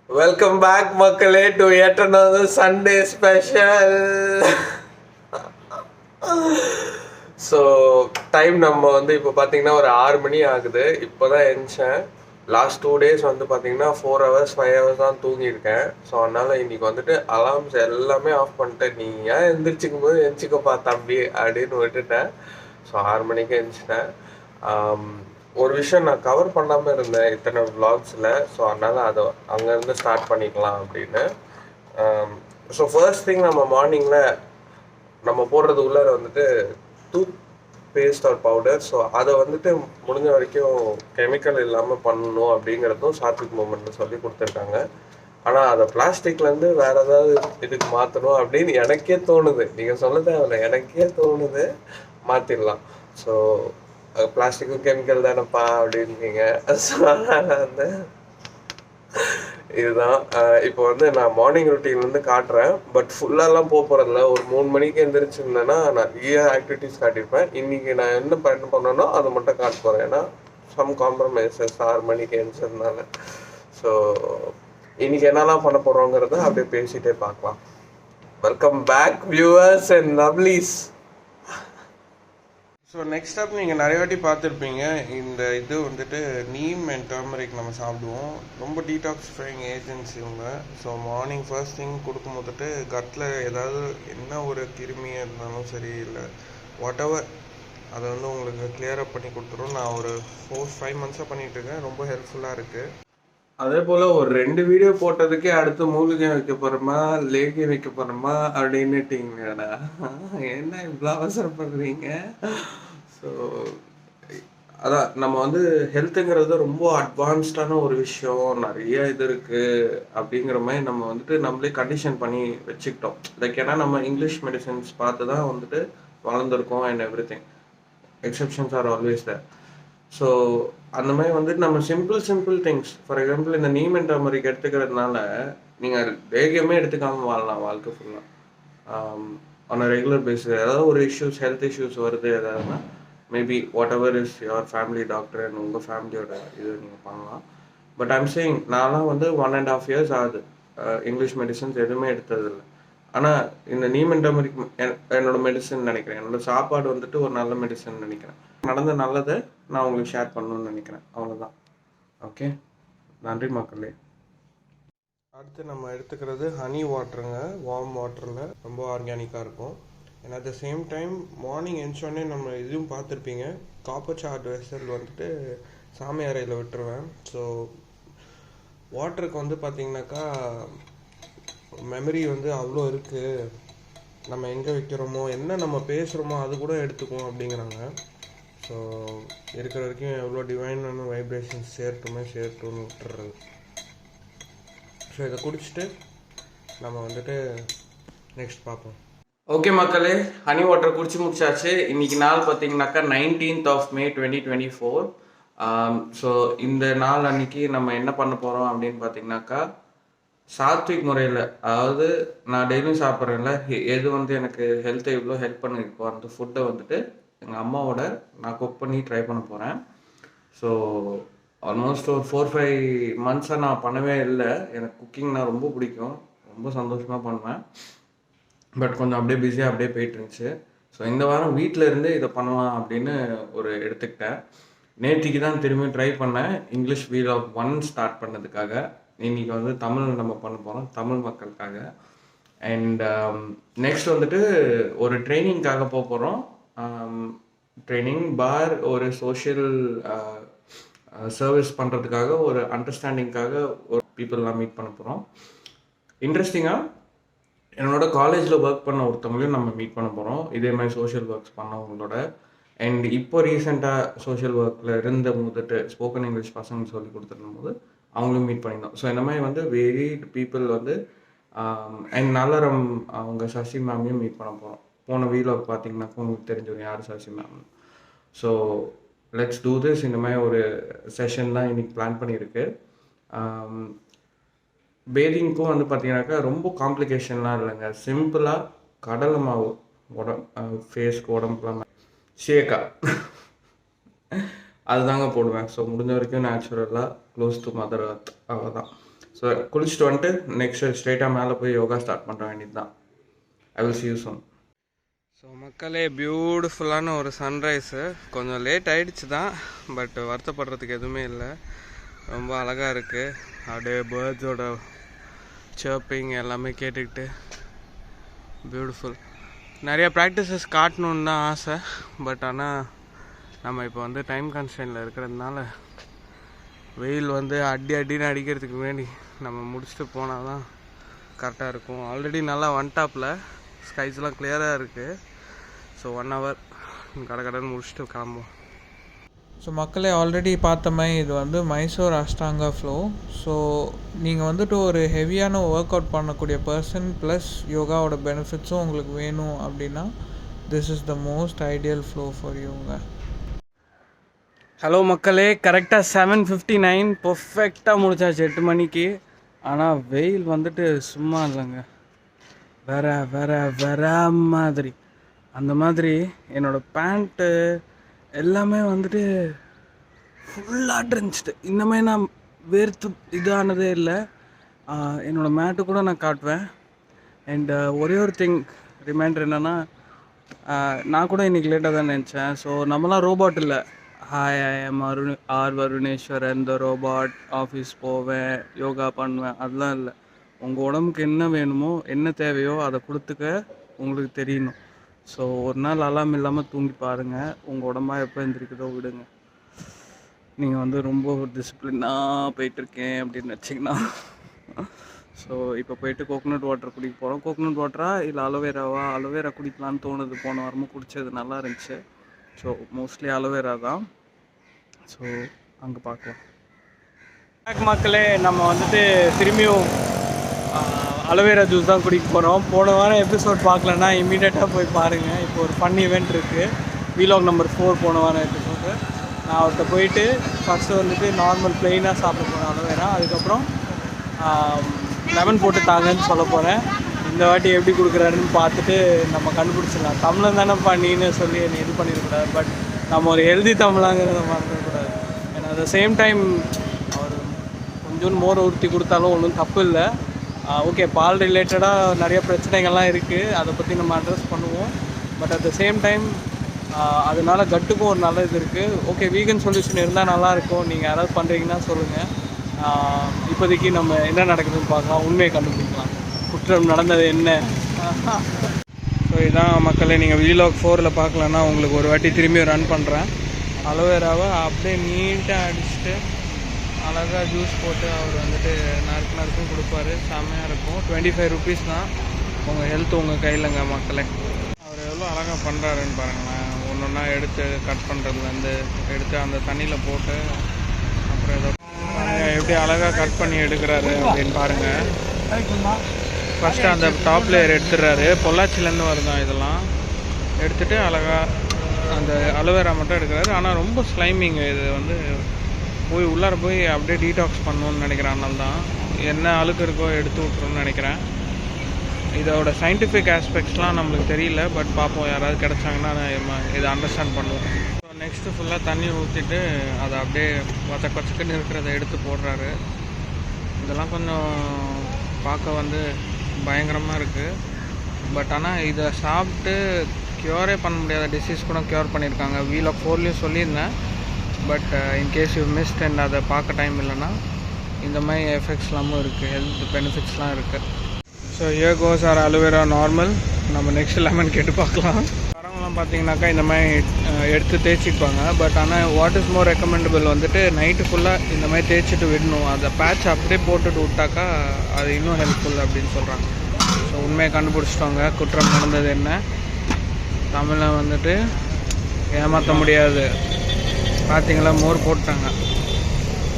Welcome back மக்களே to yet another Sunday special. So time நம்ம வந்து இப்போ பார்த்தீங்கன்னா ஒரு 6 மணி ஆகுது. இப்போ தான் எழுந்தேன். லாஸ்ட் 2 days வந்து பார்த்தீங்கன்னா 4 hours 5 hours தான் தூங்கியிருக்கேன். ஸோ அதனால் இன்னைக்கு வந்துட்டு அலார்ம்ஸ் எல்லாமே ஆஃப் பண்ணிட்டேன். நீ ஏன் எந்திரிச்சிக்கும் போது எந்திரிச்சிக்கப்பா தம்பி அப்படின்னு விட்டுட்டேன். ஸோ 6 மணிக்கு எழுந்திரிச்சிட்டேன். ஒரு விஷயம் நான் கவர் பண்ணாமல் இருந்தேன் இத்தனை vlogsல. ஸோ அதனால் அதை அங்கேருந்து ஸ்டார்ட் பண்ணிக்கலாம் அப்படின்னு. ஸோ ஃபர்ஸ்ட் திங் நம்ம மார்னிங்கில் நம்ம போடுறது உள்ளார வந்துட்டு tooth paste or powder. So அதை வந்துட்டு முடிஞ்ச வரைக்கும் கெமிக்கல் இல்லாமல் பண்ணணும் அப்படிங்கிறதும் சாத்விக் மூமெண்ட்டில் சொல்லி கொடுத்துருக்காங்க. ஆனால் அதை பிளாஸ்டிக்லேருந்து வேறு ஏதாவது இதுக்கு மாற்றணும் அப்படின்னு எனக்கே தோணுது. நீங்கள் சொல்ல தேவையில்லை, எனக்கே தோணுது மாற்றிடலாம். ஸோ பிளாஸ்டிக்கும் கெமிக்கல் தானேப்பா அப்படின்றீங்க. ஸோ அதனால் வந்து இதுதான் இப்போ வந்து நான் மார்னிங் ரொட்டீன் காட்டுறேன். பட் ஃபுல்லாலாம் போகிறதில்ல. ஒரு 3 மணிக்கு எழுந்திரிச்சிருந்தேன்னா நிறைய ஆக்டிவிட்டீஸ் காட்டியிருப்பேன். இன்றைக்கி நான் என்ன பண்ணேனோ அதை மட்டும் காட்ட போகிறேன். ஏன்னா சம் காம்ப்ரமைசஸ் 6 மணிக்கு எழுந்திரிச்சதுனால. ஸோ இன்றைக்கி என்னெல்லாம் பண்ண போகிறோங்கிறத அப்படியே பேசிகிட்டே பார்க்கலாம். Welcome back viewers and lovelies. So next up நீங்கள் நிறைய வாட்டி பார்த்துருப்பீங்க. இந்த இது வந்துட்டு நீம் அண்ட் டர்மரிக் நம்ம சாப்பிடுவோம். ரொம்ப டீடாக்ஸிஃபைங் ஏஜென்ட்ஸ் இவங்க. ஸோ மார்னிங் ஃபர்ஸ்ட் திங் கொடுக்கும் போதுட்டு கட்டில் ஏதாவது என்ன ஒரு கிருமியாக இருந்தாலும் சரி, இல்லை வாட் எவர், அதை வந்து உங்களுக்கு கிளியரப் பண்ணி கொடுத்துரும். நான் ஒரு 4-5 months பண்ணிகிட்ருக்கேன். ரொம்ப ஹெல்ப்ஃபுல்லாக இருக்குது. அதே போல் ஒரு 2 வீடியோ போட்டதுக்கே அடுத்து மூலிகை வைக்க போகிறோமா லேகியம் வைக்க போகிறோமா அப்படின்னுட்டிங்கடா. என்ன இவ்வளோ அவசரப்படுறீங்க? ஸோ அதான் நம்ம வந்து ஹெல்த்துங்கிறது ரொம்ப அட்வான்ஸ்டான ஒரு விஷயம். நிறைய இது இருக்குது அப்படிங்கிற மாதிரி நம்ம வந்துட்டு நம்மளே கண்டிஷன் பண்ணி வச்சுக்கிட்டோம். லைக் ஏன்னா நம்ம இங்கிலீஷ் மெடிசன்ஸ் பார்த்து தான் வந்துட்டு வளர்ந்துருக்கோம் and everything. Exceptions are always there. So அந்த மாதிரி வந்துட்டு நம்ம சிம்பிள் திங்ஸ், ஃபார் எக்ஸாம்பிள் இந்த நீம் அண்ட் டர்மரிக் எடுத்துக்கிறதுனால நீங்கள் லேகியமே எடுத்துக்காமல் வாழலாம் வாழ்க்கை ஃபுல்லாக ஆன் அ ரெகுலர் பேஸிஸ். ஏதாவது ஒரு இஷ்யூஸ், ஹெல்த் இஷ்யூஸ் வருது எதாவதுன்னா maybe whatever is your family doctor and உங்கள் ஃபேமிலியோட இது நீங்கள் பண்ணலாம். பட் ஐம் சேயிங் நான்லாம் வந்து 1.5 years ஆகுது இங்கிலீஷ் மெடிசன்ஸ் எதுவுமே எடுத்ததில்லை. ஆனால் இந்த நீம் அண்ட் டர்மரிக் என்னோட மெடிசன் நினைக்கிறேன். என்னோட சாப்பாடு வந்துட்டு ஒரு நல்ல மெடிசன் நினைக்கிறேன். நடந்த நல்லதை நான் உங்களுக்கு ஷேர் பண்ணணும்னு நினைக்கிறேன். அவ்வளோதான். ஓகே, நன்றி மக்களே. அடுத்து நம்ம எடுத்துக்கிறது ஹனி வாட்டருங்க. வார்ம் வாட்டரில் ரொம்ப ஆர்கானிக்காக இருக்கும். And at the same time morning எழுந்தோடனே நம்ம இதுவும் பார்த்துருப்பீங்க, காப்பர் சார்ட் வெசல் வந்துட்டு சாமி அறையில் விட்டுருவேன். ஸோ வாட்டருக்கு வந்து பார்த்திங்கனாக்கா மெமரி வந்து அவ்வளோ இருக்குது. நம்ம எங்கே வைக்கிறோமோ என்ன நம்ம பேசுகிறோமோ அது கூட எடுத்துக்குவோம் அப்படிங்கிறாங்க. ஸோ இருக்கிற வரைக்கும் எவ்வளோ டிவைனான வைப்ரேஷன்ஸ் சேர்த்துன்னு விட்டுறது. ஸோ இதை குடிச்சிட்டு நம்ம வந்துட்டு நெக்ஸ்ட் பார்ப்போம். ஓகே மக்களே, ஹனி வாட்டர் குடிச்சு முடிச்சாச்சு. இன்றைக்கி நாள் பார்த்தீங்கன்னாக்கா 19th of May 2024. ஸோ இந்த நாள் அன்றைக்கி நம்ம என்ன பண்ண போகிறோம் அப்படின்னு பார்த்தீங்கன்னாக்கா சாத்விக் முறையில், அதாவது நான் டெய்லியும் சாப்பிட்றேன்ல, எது வந்து எனக்கு ஹெல்த்தை இவ்வளோ ஹெல்ப் பண்ணியிருக்கோ அந்த ஃபுட்டை வந்துட்டு எங்கள் அம்மாவோட நான் குக் பண்ணி ட்ரை பண்ண போகிறேன். ஸோ ஆல்மோஸ்ட் ஒரு 4-5 months நான் பண்ணவே இல்லை. எனக்கு குக்கிங்னா ரொம்ப பிடிக்கும், ரொம்ப சந்தோஷமாக பண்ணுவேன். பட் கொஞ்சம் அப்படியே பிஸியாக அப்படியே போயிட்டு இருந்துச்சு. ஸோ இந்த வாரம் வீட்டில் இருந்து இதை பண்ணலாம் அப்படின்னு ஒரு எடுத்துக்கிட்டேன். நேற்றுக்கு தான் திரும்பி ட்ரை பண்ணேன் இங்கிலீஷ் vlog 1 ஸ்டார்ட் பண்ணதுக்காக. இன்றைக்கி வந்து தமிழ் நம்ம பண்ண போகிறோம், தமிழ் மக்களுக்காக. அண்ட் நெக்ஸ்ட் வந்துட்டு ஒரு ட்ரைனிங்காக போக போகிறோம். ட்ரைனிங் பார் ஒரு சோஷியல் சர்வீஸ் பண்ணுறதுக்காக, ஒரு அண்டர்ஸ்டாண்டிங்காக ஒரு பீப்புளெலாம் மீட் பண்ண போகிறோம். இன்ட்ரெஸ்டிங்காக என்னோட காலேஜில் ஒர்க் பண்ண ஒருத்தவங்களையும் நம்ம மீட் பண்ண போகிறோம், இதே மாதிரி சோஷியல் ஒர்க்ஸ் பண்ணவங்களோட. அண்ட் இப்போ ரீசெண்டாக சோஷியல் ஒர்க்கில் இருந்த போதுட்டு ஸ்போக்கன் இங்கிலீஷ் பசங்க சொல்லி கொடுத்துருக்கும் போது அவங்களும் மீட் பண்ணியிருந்தோம். ஸோ இந்த மாதிரி வந்து வெரி பீப்புள் வந்து அண்ட் நலரம் அவங்க சசி மேமையும் மீட் பண்ண போகிறோம். போன வீலாக் பார்த்தீங்கன்னாக்கா உங்களுக்கு தெரிஞ்சவங்க யார் Sasi ma'am. So let's do this. இந்த மாதிரி ஒரு செஷன் தான் இன்றைக்கி பிளான் பண்ணியிருக்கு. பேதிங்க்கும் வந்து பார்த்தீங்கன்னாக்கா ரொம்ப காம்ப்ளிகேஷன்லாம் இல்லைங்க. சிம்பிளாக கடலை மாவு ஃபேஸ்க்கு உடம்புலாம் ஷேக்கா அதுதாங்க போடுவேன். ஸோ முடிஞ்ச வரைக்கும் நேச்சுரலாக க்ளோஸ் டு மதர் அர்த், அவ்வளோதான். ஸோ குளிச்சுட்டு வந்துட்டு நெக்ஸ்ட்டு ஸ்ட்ரெயிட்டாக மேலே போய் யோகா ஸ்டார்ட் பண்ணுற வேண்டியது தான். ஐ will see you soon. So மக்களே, பியூட்டிஃபுல்லான ஒரு சன்ரைஸு. கொஞ்சம் லேட் ஆகிடுச்சு தான், பட் வருத்தப்படுறதுக்கு எதுவுமே இல்லை. ரொம்ப அழகாக இருக்குது. அப்படியே பேர்ட்ஸோட சர்ப்பிங் எல்லாமே கேட்டுக்கிட்டு பியூட்டிஃபுல். நிறையா ப்ராக்டிசஸ் காட்டணுன்னு தான் ஆசை, பட் ஆனால் நம்ம இப்போ வந்து டைம் கன்ஸ்ட்ரெயினில் இருக்கிறதுனால வெயில் வந்து அடின்னு அடிக்கிறதுக்கு முன்னாடி நம்ம முடிச்சுட்டு போனால் தான் கரெக்டாக இருக்கும். ஆல்ரெடி நல்லா ஒன் டாப்பில் ஸ்கைஸ்லாம் கிளியராக இருக்குது. ஸோ 1 hour கடைன்னு முடிச்சுட்டு கிளம்புவோம். ஸோ மக்களே, ஆல்ரெடி பார்த்தோமே, இது வந்து மைசூர் அஷ்டாங்கா ஃப்ளோ. ஸோ நீங்கள் வந்துட்டு ஒரு ஹெவியான ஒர்க் அவுட் பண்ணக்கூடிய பர்சன் ப்ளஸ் யோகாவோட பெனிஃபிட்ஸும் உங்களுக்கு வேணும் அப்படின்னா this is the most ideal flow for யூங்க. ஹலோ மக்களே, கரெக்டாக 7:59 பர்ஃபெக்டாக முடிச்சாச்சு 8 மணிக்கு. ஆனால் வெயில் வந்துட்டு சும்மா இல்லைங்க, வேற மாதிரி. அந்த மாதிரி என்னோடய பேண்ட்டு எல்லாமே வந்துட்டு ஃபுல்லாக இருந்துச்சு. இந்தமாதிரி நான் வேர்த்து இதானதே இல்லை. என்னோடய மேட்டு கூட நான் காட்டுவேன். அண்ட் ஒரே ஒரு திங் ரிமைண்டர் என்னென்னா, நான் கூட இன்றைக்கி லேட்டாக தான் நினச்சேன். ஸோ நம்மளாம் ரோபோட் இல்லை. Hi, I am Varuneswaran the robot. Office போவேன், யோகா பண்ணுவேன், அதெல்லாம் இல்லை. உங்கள் உடம்புக்கு என்ன வேணுமோ, என்ன தேவையோ அதை கொடுத்துக்க உங்களுக்கு தெரியணும். ஸோ ஒரு நாள் அலாம் இல்லாமல் தூங்கி பாருங்கள், உங்கள் உடம்பா எப்போ எழுந்திரிக்குதோ விடுங்க. நீங்கள் வந்து ரொம்ப டிசிப்ளினாக போயிட்டுருக்கேன் அப்படின்னு வச்சிங்கன்னா. ஸோ இப்போ போயிட்டு கோகோனட் வாட்டர் குடிக்க போகிறோம். கோகோனட் வாட்டரா இல்லை அலோவேரா குடிக்கலான்னு தோணுது. போன வாரமும் குடித்தது நல்லா இருந்துச்சு. ஸோ மோஸ்ட்லி அலோவேரா தான். ஸோ அங்கே பார்க்கலாம். மக்களே, நம்ம வந்துட்டு திரும்பியும் அலோவேரா ஜூஸ் தான் குடிக்க போகிறோம். போன வாரம் எபிசோட் பார்க்கலன்னா இமீடியட்டாக போய் பாருங்கள். இப்போ ஒரு ஃபன் ஈவெண்ட் இருக்குது, வீலாக் நம்பர் 4 போன வாரம் எபிசோடு. நான் அவர்கிட்ட போயிட்டு ஃபஸ்ட்டு வந்துட்டு நார்மல் ப்ளெயினாக சாப்பிட போகிறேன் அலோவேரா. அதுக்கப்புறம் லெமன் போட்டு தாங்கன்னு சொல்ல போகிறேன். இந்த வாட்டி எப்படி கொடுக்குறாருன்னு பார்த்துட்டு நம்ம கண்டுபிடிச்சிடலாம். தமிழன் தானே பண்ணின்னு சொல்லி என்னை இது பண்ணிடக்கூடாது. பட் நம்ம ஒரு ஹெல்தி தமிழாங்கிறத மறந்துடக்கூடாது. ஏன்னா அட் த சேம் டைம் அவர் கொஞ்சம் மோர் ஊற்றி கொடுத்தாலும் ஒன்றும் தப்பு இல்லை. ஓகே, பால் ரிலேட்டடாக நிறைய பிரச்சனைகள்லாம் இருக்குது, அதை பற்றி நம்ம அட்ரஸ் பண்ணுவோம். But at the same time அதனால் கட்டுக்கும் ஒரு நல்ல இது இருக்குது. ஓகே, வீகன் சொல்யூஷன் இருந்தால் நல்லாயிருக்கும். நீங்கள் யாராவது பண்ணுறீங்கன்னா சொல்லுங்கள். இப்போதைக்கு நம்ம என்ன நடக்குதுன்னு பார்க்கலாம், உண்மையை கண்டுபிடிக்கலாம், குற்றம் நடந்தது என்ன. ஸோ இதான் மக்களே, நீங்கள் வீலாக் 4 பார்க்கலன்னா உங்களுக்கு ஒரு வாட்டி திரும்பி ரன் பண்ணுறேன். அலோவேராவை அப்படியே நீட்டாக அடிச்சுட்டு அழகாக ஜூஸ் போட்டு அவர் வந்துட்டு நறுக்கும் கொடுப்பாரு. செம்மையாக இருக்கும். 25 rupees தான். உங்கள் ஹெல்த் உங்கள் கையிலங்க மக்களே. அவர் எவ்வளோ அழகாக பண்ணுறாருன்னு பாருங்களேன். ஒன்று ஒன்றா எடுத்து கட் பண்ணுறதுலேருந்து எடுத்து அந்த தண்ணியில் போட்டு அப்புறம் ஏதோ எப்படி அழகாக கட் பண்ணி எடுக்கிறாரு அப்படின்னு பாருங்கள். ஃபஸ்ட்டு அந்த டாப் லேயர் எடுத்துடுறாரு. பொள்ளாச்சிலேருந்து வருதான் இதெல்லாம். எடுத்துகிட்டு அழகாக அந்த அலோவேரா மட்டும் எடுக்கிறாரு. ஆனால் ரொம்ப ஸ்லைமிங் இது வந்து போய் உள்ளார போய் அப்படியே டீடாக்ஸ் பண்ணணுன்னு நினைக்கிறேன். அதனால தான் என்ன அழுக்கு இருக்கோ எடுத்து விட்ருன்னு நினைக்கிறேன். இதோட சயின்டிஃபிக் ஆஸ்பெக்ட்ஸ்லாம் நம்மளுக்கு தெரியல. பட் பார்ப்போம், யாராவது கிடச்சாங்கன்னா இதை அண்டர்ஸ்டாண்ட் பண்ணுவோம். ஸோ நெக்ஸ்ட்டு ஃபுல்லாக தண்ணி ஊற்றிட்டு அதை அப்படியே வச்சக்குன்னு இருக்கிறத எடுத்து போடுறாரு. இதெல்லாம் கொஞ்சம் பார்க்க வந்து பயங்கரமாக இருக்குது. பட் ஆனால் இதை சாப்பிட்டு க்யூரே பண்ண முடியாத டிசீஸ் கூட க்யூர் பண்ணியிருக்காங்க. வீலாக் 4 சொல்லியிருந்தேன். But in case you mist and அதை பார்க்க டைம் இல்லைன்னா இந்த மாதிரி எஃபெக்ட்ஸ்லாமும் இருக்குது, ஹெல்த் பெனிஃபிட்ஸ்லாம் இருக்குது. So here goes our aloe vera normal. நம்ம நெக்ஸ்ட் லெமன் கேட்டு பார்க்கலாம். வரவங்களாம் பார்த்தீங்கன்னாக்கா இந்த மாதிரி எடுத்து தேய்ச்சிப்பாங்க. பட் ஆனால் வாட் இஸ் மோர் ரெக்கமெண்டபிள் வந்துட்டு நைட்டு ஃபுல்லாக இந்த மாதிரி தேய்ச்சிட்டு விடணும். அதை பேட்ச் அப்படியே போட்டுட்டு விட்டாக்கா அது இன்னும் ஹெல்ப்ஃபுல் அப்படின்னு சொல்கிறாங்க. ஸோ உண்மையை கண்டுபிடிச்சிட்டோங்க, குற்றம் நடந்தது என்ன. தமிழை வந்துட்டு ஏமாற்ற முடியாது. பார்த்தீங்களா, மோர் போட்டாங்க.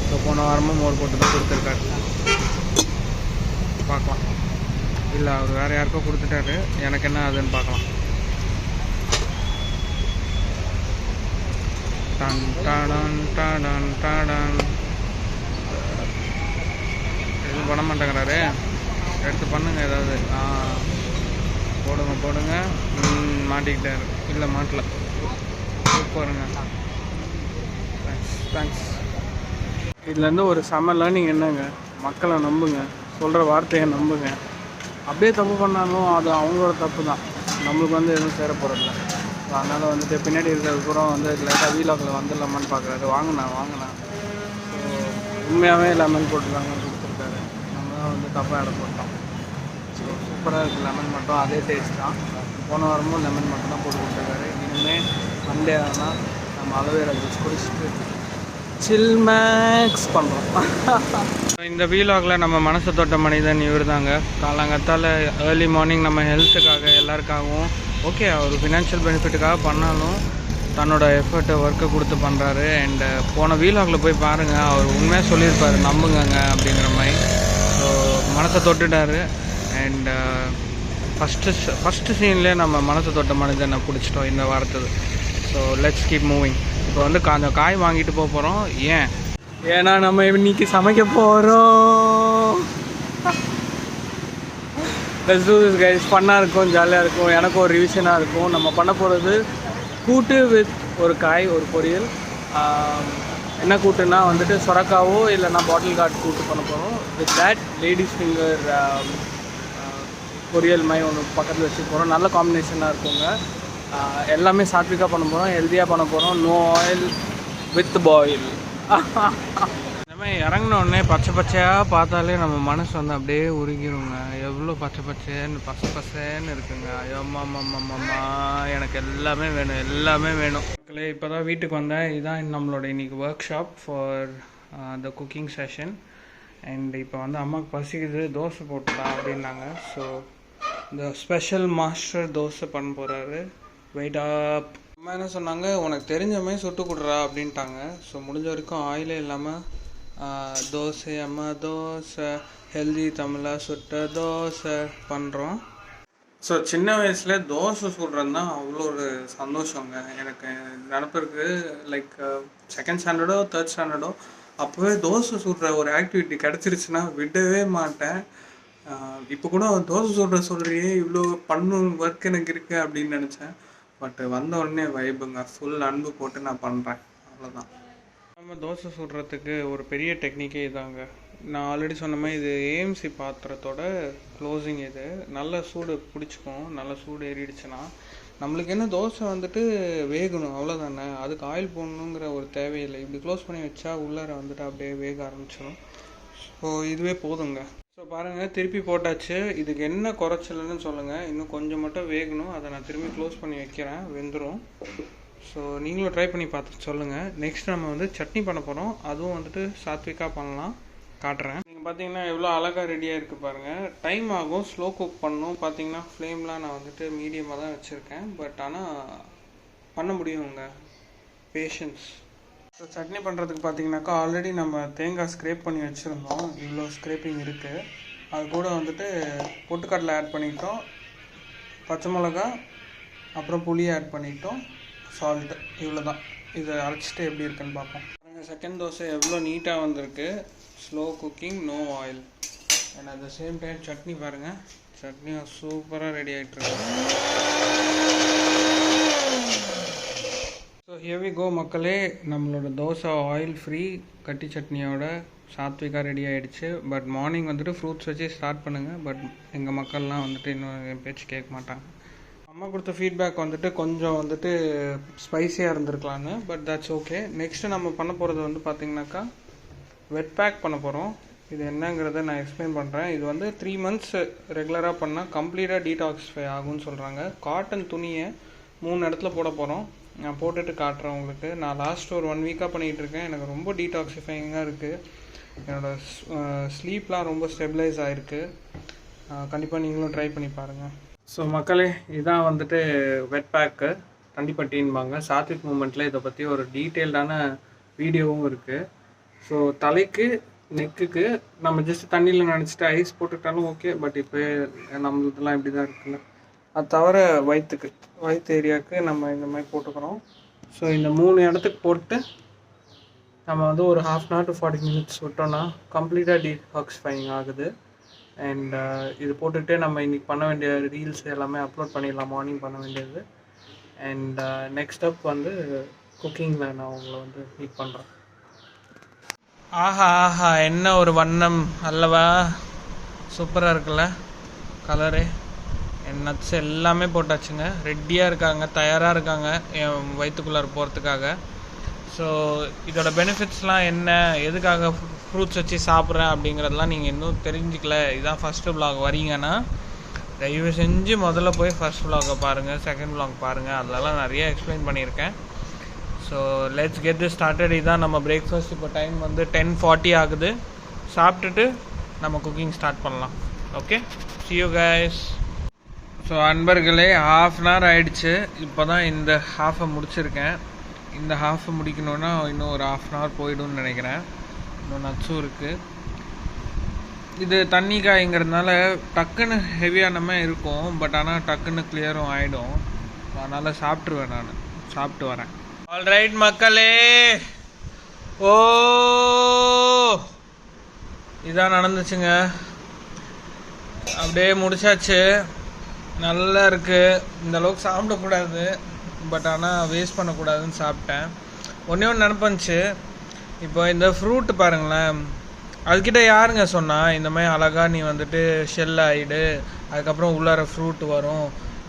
ஸோ போன வாரமும் மோர் போட்டு தான் கொடுத்துருக்காரு. பார்க்கலாம். இல்லை, அவர் வேறு யாருக்கோ கொடுத்துட்டாரு. எனக்கு என்ன அதுன்னு பார்க்கலாம். டன் டாடான் டாடான் டாடான். எதுவும் பண்ண மாட்டேங்கிறாரு. எடுத்து பண்ணுங்க ஏதாவது. போடுங்க. மாட்டிக்கிட்டாரு. இல்லை, மாட்டல. சூப்பருங்க. தேங்க்ஸ். இதுலேருந்து ஒரு செம்ம லேர்னிங் என்னங்க, மக்களை நம்புங்க, சொல்கிற வார்த்தையை நம்புங்க. அப்படியே தப்பு பண்ணாலும் அது அவங்களோட தப்பு தான், நம்மளுக்கு வந்து எதுவும் சேர போகிறதில்ல. ஸோ அதனால் வந்துட்டு பின்னாடி இருக்கிறது பூரா வந்து லைட்டாக வீலாகில் வந்துடலாமான்னு பார்க்குறாரு. வாங்கினா ஸோ உண்மையாகவே லெமன் போட்டுருக்காங்கன்னு கொடுத்துருக்காரு. நம்ம தான் வந்து தப்பாக இடம் போட்டோம். ஸோ சூப்பராக இருக்குது லெமன் மட்டும், அதே டேஸ்ட் தான். போன வாரமும் லெமன் மட்டும் தான் போட்டு கொடுத்துருக்காரு. இனிமேல் மண்டே ஆனால் நம்ம அலோவேரா ஜூஸ் குடிச்சிட்டு சில் மேக்ஸ் பண்ணுறோம். இந்த வீலாகில் நம்ம மனசை தொட்ட மனிதன் இவர் தாங்க. காலங்கத்தால் ஏர்லி மார்னிங் நம்ம ஹெல்த்துக்காக எல்லாருக்காகவும் ஓகே அவர் ஃபினான்ஷியல் பெனிஃபிட்டுக்காக பண்ணாலும் தன்னோட எஃபர்ட்டை ஒர்க்கை கொடுத்து பண்ணுறாரு. அண்டு போன வீலாகில் போய் பாருங்கள், அவர் உண்மையாக சொல்லியிருப்பார் நம்புங்கங்க அப்படிங்கிற மாதிரி. ஸோ மனசை தொட்டுட்டார். அண்டு ஃபஸ்ட்டு சீன்லேயே நம்ம மனசை தொட்ட மனிதனை பிடிச்சிட்டோம் இந்த வாரத்துக்கு. So let's keep moving. இப்போ வந்து அந்த காய் வாங்கிட்டு போக போகிறோம். ஏன்னா நம்ம இன்னைக்கு சமைக்க போகிறோம். Let's do this guys. ஃபன்னாக இருக்கும், ஜாலியாக இருக்கும், எனக்கும் ஒரு ரிவிஷனாக இருக்கும். நம்ம பண்ண போகிறது கூட்டு வித் ஒரு காய், ஒரு பொரியல். என்ன கூட்டுன்னா வந்துட்டு சொரக்காவோ இல்லைன்னா பாட்டில் கார்ட் கூட்டு பண்ண போகிறோம். வித் தேட் லேடிஸ் ஃபிங்கர் பொரியல் மாதிரி ஒன்று பக்கத்தில் வச்சுக்க போகிறோம். நல்ல காம்பினேஷனாக இருக்குங்க. எல்லாமே சாத்விக்காக பண்ண போகிறோம், ஹெல்த்தியாக பண்ண போகிறோம். No oil with boil. இந்தமாதிரி இறங்கினோடனே பச்சை பச்சையாக பார்த்தாலே நம்ம மனசு வந்து அப்படியே உருகிருங்க. எவ்வளோ பச்சை பசேன்னு இருக்குங்க. ஐயோம்மா எனக்கு எல்லாமே வேணும், எல்லாமே வேணும். இப்போ தான் வீட்டுக்கு வந்தேன். இதுதான் நம்மளோட இன்றைக்கி work shop for the cooking session. And இப்போ வந்து அம்மாவுக்கு பசிக்குது, தோசை போட்டுலாம் அப்படின்னாங்க. ஸோ இந்த ஸ்பெஷல் மாஸ்டர் தோசை பண்ண போகிறாரு. வெயிட் அப். அம்மா என்ன சொன்னாங்க, உனக்கு தெரிஞ்ச மாதிரி சுட்டு கொடுறா அப்படின்ட்டாங்க. ஸோ முடிஞ்ச வரைக்கும் ஆயிலே இல்லாமல் தோசை அம்மா தோசை ஹெல்தி தமிழாக சுட்ட தோசை பண்ணுறோம். ஸோ சின்ன வயசில் தோசை சுடுறது தான் அவ்வளோ ஒரு சந்தோஷங்க. எனக்கு நினப்பு இருக்குது, லைக் செகண்ட் ஸ்டாண்டர்டோ தேர்ட் ஸ்டாண்டர்டோ அப்போவே தோசை சுடுற ஒரு ஆக்டிவிட்டி கிடச்சிருச்சுன்னா விடவே மாட்டேன். இப்போ கூட தோசை சொல்கிறியே இவ்வளோ பண்ணும் ஒர்க் எனக்கு இருக்குது அப்படின்னு நினச்சேன். பட் வந்த உடனே வைபுங்க, ஃபுல் அன்பு போட்டு நான் பண்ணுறேன், அவ்வளோதான். நம்ம தோசை சுடுறதுக்கு ஒரு பெரிய டெக்னிக்கே இதாங்க. நான் ஆல்ரெடி சொன்ன மாதிரி இது ஏஎம்சி பாத்திரத்தோட க்ளோசிங். இது நல்ல சூடு பிடிச்சிக்கும். நல்ல சூடு ஏறிடுச்சுன்னா நம்மளுக்கு என்ன தோசை வந்துட்டு வேகணும், அவ்வளோதானே. அதுக்கு ஆயில் போடணுங்கிற ஒரு தேவையில்லை. இப்படி க்ளோஸ் பண்ணி வச்சா உள்ளார வந்துட்டு அப்படியே வேக ஆரம்பிச்சிடும். ஸோ இதுவே போதுங்க. ஸோ பாருங்கள், திருப்பி போட்டாச்சு. இதுக்கு என்ன குறைச்சலன்னு சொல்லுங்கள். இன்னும் கொஞ்சம் மட்டும் வேகணும். அதை நான் திரும்பி க்ளோஸ் பண்ணி வைக்கிறேன், வெந்துடும். ஸோ நீங்களும் ட்ரை பண்ணி பார்த்துட்டு சொல்லுங்கள். நெக்ஸ்ட் நம்ம வந்து சட்னி பண்ண போகிறோம். அதுவும் வந்துட்டு சாத்விக்காக பண்ணலாம், காட்டுறேன். நீங்கள் பார்த்தீங்கன்னா எவ்வளோ அழகாக ரெடியாக இருக்குது பாருங்கள். டைம் ஆகும், ஸ்லோ குக் பண்ணணும். பார்த்தீங்கன்னா ஃப்ளேம்லாம் நான் வந்துட்டு மீடியமாக தான் வச்சுருக்கேன். பட் ஆனால் பண்ண முடியுங்க, பேஷன்ஸ். ஸோ சட்னி பண்ணுறதுக்கு பார்த்தீங்கன்னாக்கா ஆல்ரெடி நம்ம தேங்காய் ஸ்க்ரேப் பண்ணி வச்சுருந்தோம். இவ்வளோ ஸ்க்ரேப்பிங் இருக்குது. அது கூட வந்துட்டு பொட்டுக்கடலை ஆட் பண்ணிட்டோம், பச்சை மிளகா, அப்புறம் புளியை ஆட் பண்ணிட்டோம், சால்ட்டு. இவ்வளோ தான். இதை அரைச்சிட்டு எப்படி இருக்குன்னு பார்ப்போம். செகண்ட் தோசை எவ்வளோ நீட்டாக வந்திருக்கு. Slow cooking, no oil. And at the same time chutney பாருங்கள், சட்னியும் சூப்பராக ரெடி ஆகிட்டுருக்கு. ஸோ ஹியர் வி கோ மக்களே. நம்மளோட தோசை ஆயில் ஃப்ரீ கட்டி சட்னியோட சாத்விக்காக ரெடி ஆகிடுச்சு. பட் மார்னிங் வந்துட்டு ஃப்ரூட்ஸ் வச்சு ஸ்டார்ட் பண்ணுங்கள். பட் எங்கள் மக்கள்லாம் வந்துட்டு இன்னும் என் பேச்சு கேட்க மாட்டாங்க. அம்மா கொடுத்த ஃபீட்பேக் வந்துட்டு கொஞ்சம் வந்துட்டு ஸ்பைஸியாக இருந்திருக்கலான்னு. But that's okay. நெக்ஸ்ட்டு நம்ம பண்ண போகிறது வந்து பார்த்திங்கனாக்கா வெட் பேக் பண்ண போகிறோம். இது என்னங்கிறத நான் எக்ஸ்பிளைன் பண்ணுறேன். இது வந்து 3 months ரெகுலராக பண்ணால் கம்ப்ளீட்டாக டீடாக்ஸிஃபை ஆகும்னு சொல்கிறாங்க. காட்டன் துணியை 3 இடத்துல போட போகிறோம். நான் போட்டுட்டு காட்டுறேன் உங்களுக்கு. நான் லாஸ்ட் ஒரு 1 week பண்ணிகிட்ருக்கேன். எனக்கு ரொம்ப டீடாக்ஸிஃபைங்காக இருக்குது. என்னோடய ஸ்லீப்லாம் ரொம்ப ஸ்டெபிளைஸ் ஆகிருக்கு. கண்டிப்பாக நீங்களும் ட்ரை பண்ணி பாருங்கள். ஸோ மக்களே, இதான் வந்துட்டு வெட் பேக்கு, தண்டிப்பட்டின்பாங்க. சாத்விக் மூமெண்ட்டில் இதை பற்றி ஒரு டீட்டெயில்டான வீடியோவும் இருக்குது. ஸோ தலைக்கு நெக்குக்கு நம்ம ஜஸ்ட் தண்ணியில் நினச்சிட்டு ஐஸ் போட்டுக்கிட்டாலும் ஓகே. பட் இப்போ நம்மளதெல்லாம் இப்படி தான் இருக்குல்ல. அது தவிர வயிற்று ஏரியாவுக்கு நம்ம இந்த மாதிரி போட்டுக்கிறோம். ஸோ இந்த 3 இடத்துக்கு போட்டு நம்ம வந்து ஒரு 1/2 hour to 40 minutes விட்டோன்னா கம்ப்ளீட்டாக டீடாக்ஸிஃபைங் ஆகுது. அண்ட் இது போட்டுகிட்டே நம்ம இன்றைக்கி பண்ண வேண்டிய ரீல்ஸ் எல்லாமே அப்லோட் பண்ணிடலாம், மார்னிங் பண்ண வேண்டியது. அண்ட் நெக்ஸ்ட் அப் வந்து குக்கிங்கில் நான் உங்களை வந்து மீட் பண்ணுறேன். ஆஹா ஆஹா, என்ன ஒரு வண்ணம் அல்லவா, சூப்பராக இருக்குல்ல கலரு. என் நட்ஸ் எல்லாமே போட்டாச்சுங்க, ரெடியாக இருக்காங்க, தயாராக இருக்காங்க என் வயிற்றுக்குள்ளார போகிறதுக்காக. ஸோ இதோட பெனிஃபிட்ஸ்லாம் என்ன, எதுக்காக ஃப்ரூட்ஸ் வச்சு சாப்பிட்றேன் அப்படிங்கிறதெல்லாம் நீங்கள் இன்னும் தெரிஞ்சிக்கல, இதுதான் ஃபஸ்ட்டு vlog வரீங்கன்னா தயவு செஞ்சு முதல்ல போய் ஃபர்ஸ்ட் vlog பாருங்கள், செகண்ட் vlog பாருங்கள், அதிலலாம் நிறைய எக்ஸ்பிளைன் பண்ணியிருக்கேன். So let's get this started. இதுதான் நம்ம பிரேக்ஃபாஸ்ட். இப்போ டைம் வந்து 10:40 ஆகுது. சாப்பிட்டுட்டு நம்ம குக்கிங் ஸ்டார்ட் பண்ணலாம். Okay, see you guys. So அன்பர்களே, 1/2 hour ஆகிடுச்சு. இப்போ தான் இந்த ஹாஃபை முடிச்சிருக்கேன். இந்த ஹாஃபை முடிக்கணுன்னா இன்னும் ஒரு 1/2 hour போய்டும்னு நினைக்கிறேன். இன்னும் நட்ஸும் இருக்குது. இது தண்ணி காய்ங்கிறதுனால டக்குன்னு ஹெவியானமே இருக்கும், பட் ஆனால் டக்குன்னு கிளியரும் ஆகிடும். அதனால் சாப்பிட்ருவேன், நான் சாப்பிட்டு வரேன். ஆல்ரைட் மக்களே, ஓ இதான் நடந்துச்சுங்க. அப்படியே முடிச்சாச்சு. நல்லா இருக்குது. இந்த அளவுக்கு சாப்பிடக்கூடாது, பட் ஆனால் வேஸ்ட் பண்ணக்கூடாதுன்னு சாப்பிட்டேன். ஒன்றே ஒன்று நினப்பந்துச்சு, இப்போ இந்த ஃப்ரூட்டு பாருங்களேன், அதுக்கிட்ட யாருங்க சொன்னால் இந்த மாதிரி அழகாக நீ வந்துட்டு ஷெல் ஆகிடு, அதுக்கப்புறம் உள்ளார ஃப்ரூட் வரும்,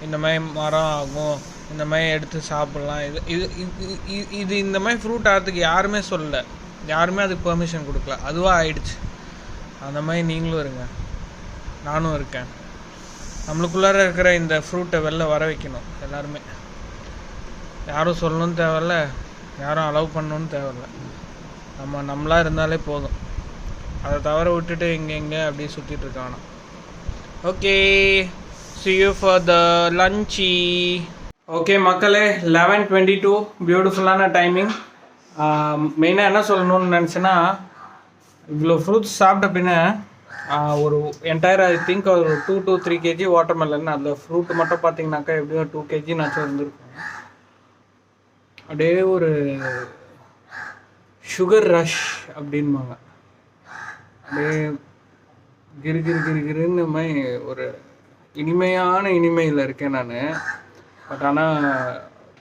இந்த மாதிரி மரம் ஆகும், இந்த மாதிரி எடுத்து சாப்பிட்லாம். இது இந்த மாதிரி ஃப்ரூட் ஆகிறதுக்கு யாருமே சொல்லலை, யாருமே அதுக்கு பெர்மிஷன் கொடுக்கல, அதுவாக ஆயிடுச்சு. அந்த மாதிரி நீங்களும் இருங்க, நானும் இருக்கேன். நம்மளுக்குள்ளார இருக்கிற இந்த ஃப்ரூட்டை வெளில வர வைக்கணும் எல்லாருமே. யாரும் சொல்லணும்னு தேவையில்ல, யாரும் அலோவ் பண்ணணும்னு தேவையில்ல, நம்மளாக இருந்தாலே போதும். அதை தவிர விட்டுட்டு எங்கே அப்படியே சுற்றிட்டு இருக்கானா. Okay, see you for the lunchy. Okay மக்களே, 11:22 பியூட்டிஃபுல்லான டைமிங். மெயினாக என்ன சொல்லணும்னு நினச்சேன்னா, இவ்வளோ ஃப்ரூட்ஸ் சாப்பிட்ட பின்ன ஒரு என்டையர் ஐ திங்க் ஒரு 2 to 3 kg வாட்டர்மெலன், அதில் ஃப்ரூட்டு மட்டும் பார்த்தீங்கன்னாக்கா எப்படியோ 2 kg நாச்சும் இருந்திருக்கும். அப்படியே ஒரு சுகர் ரஷ் அப்படின்பாங்க, அப்படியே கிருன்னு மாதிரி ஒரு இனிமையில் இருக்கேன் நான். பட் ஆனால்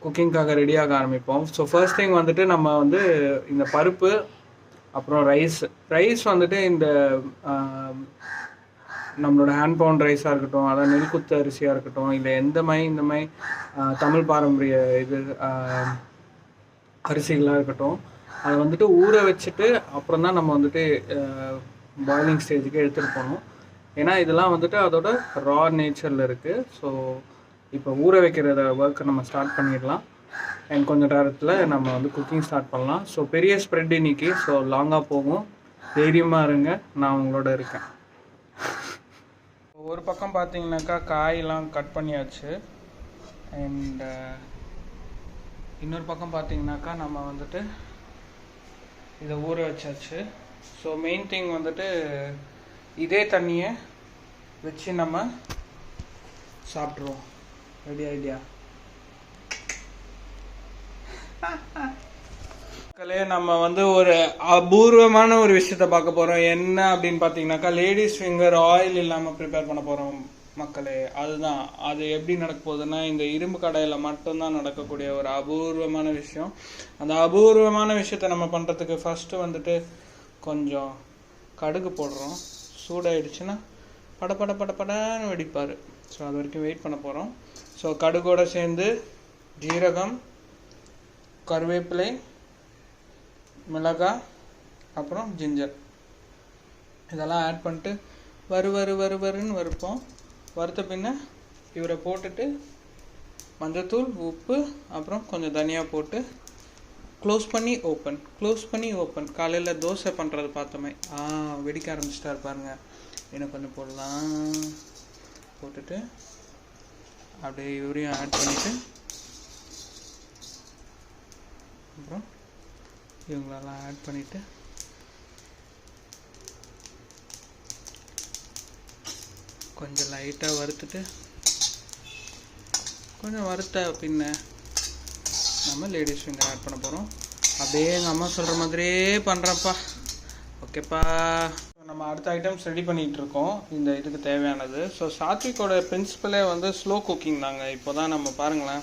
குக்கிங்காக ரெடியாக ஆரம்பிப்போம். ஸோ ஃபர்ஸ்ட் திங் வந்துட்டு நம்ம வந்து இந்த பருப்பு, அப்புறம் ரைஸ் வந்துட்டு இந்த நம்மளோட ஹேண்ட் பவுண்ட் ரைஸாக இருக்கட்டும், அதான் நெல்குத்து அரிசியாக இருக்கட்டும், இல்லை இந்த மாதிரி தமிழ் பாரம்பரிய இது அரிசிகளாக இருக்கட்டும், அதை வந்துட்டு ஊற வச்சுட்டு அப்புறம் தான் நம்ம வந்துட்டு பாயிலிங் ஸ்டேஜுக்கு எடுத்துகிட்டு போகணும். ஏன்னா இதெல்லாம் வந்துட்டு அதோட ரா நேச்சரில் இருக்குது. ஸோ இப்போ ஊற வைக்கிறத ஒர்க்கை நம்ம ஸ்டார்ட் பண்ணிடலாம். அண்ட் கொஞ்சம் நேரத்தில் நம்ம வந்து குக்கிங் ஸ்டார்ட் பண்ணலாம். ஸோ பெரிய ஸ்ப்ரெட் இன்னைக்கு, ஸோ லாங்காக போகும். தைரியமாக இருங்க, நான் உங்களோட இருக்கேன். ஒரு பக்கம் பார்த்தீங்கன்னாக்கா காயெல்லாம் கட் பண்ணியாச்சு. அண்ட் இன்னொரு பக்கம் பார்த்தீங்கன்னாக்கா நம்ம வந்துட்டு இதை ஊற வச்சாச்சு. ஸோ மெயின் திங் வந்துட்டு இதே தண்ணியை வச்சு நம்ம சாப்பிட்ருவோம். ரெடி ஐடியா மக்களே, நம்ம வந்து ஒரு அபூர்வமான ஒரு விஷயத்த பார்க்க போகிறோம். என்ன அப்படின்னு பார்த்தீங்கன்னாக்கா, லேடிஸ் ஃபிங்கர் ஆயில் இல்லாமல் ப்ரிப்பேர் பண்ண போகிறோம் மக்களே. அதுதான், அது எப்படி நடக்க போகுதுன்னா, இந்த இரும்பு கடையில் மட்டும்தான் நடக்கக்கூடிய ஒரு அபூர்வமான விஷயம். அந்த அபூர்வமான விஷயத்த நம்ம பண்ணுறதுக்கு ஃபஸ்ட்டு வந்துட்டு கொஞ்சம் கடுகு போடுறோம். சூடாயிடுச்சுன்னா படன்னு வெடிப்பார். ஸோ அது வரைக்கும் வெயிட் பண்ண போகிறோம். ஸோ கடுகோடு சேர்ந்து ஜீரகம், கருவேப்பிலை, மிளகாய், அப்புறம் ஜிஞ்சர் இதெல்லாம் ஆட் பண்ணிட்டு வறுன்னு வறுப்போம். வறுத்த பின்ன இவரை போட்டுட்டு மஞ்சத்தூள், உப்பு, அப்புறம் கொஞ்சம் தனியா போட்டு க்ளோஸ் பண்ணி ஓப்பன். காலையில் தோசை பண்ணுறது பார்த்தோமே, வெடிக்க ஆரம்பிச்சிட்டாரு பாருங்க. இன்னும் கொஞ்சம் போடலாம். போட்டுட்டு அப்படியே இவரையும் ஆட் பண்ணிவிட்டு அப்புறம் இவங்களெல்லாம் ஆட் பண்ணிவிட்டு கொஞ்சம் லைட்டாக வறுத்துட்டு, கொஞ்சம் வறுத்த பின்ன நம்ம லேடிஸ் ஃபிங்கர் ஆட் பண்ண போகிறோம். அப்படியே எங்கள் அம்மா சொல்கிற மாதிரியே பண்ணுறப்பா. ஓகேப்பா, நம்ம அடுத்த ஐட்டம்ஸ் ரெடி பண்ணிகிட்டு இருக்கோம் இந்த இதுக்கு தேவையானது. ஸோ சாத்விக்கோட பிரின்சிபலே வந்து ஸ்லோ குக்கிங் தாங்க. இப்போ தான் நம்ம பாருங்களேன்,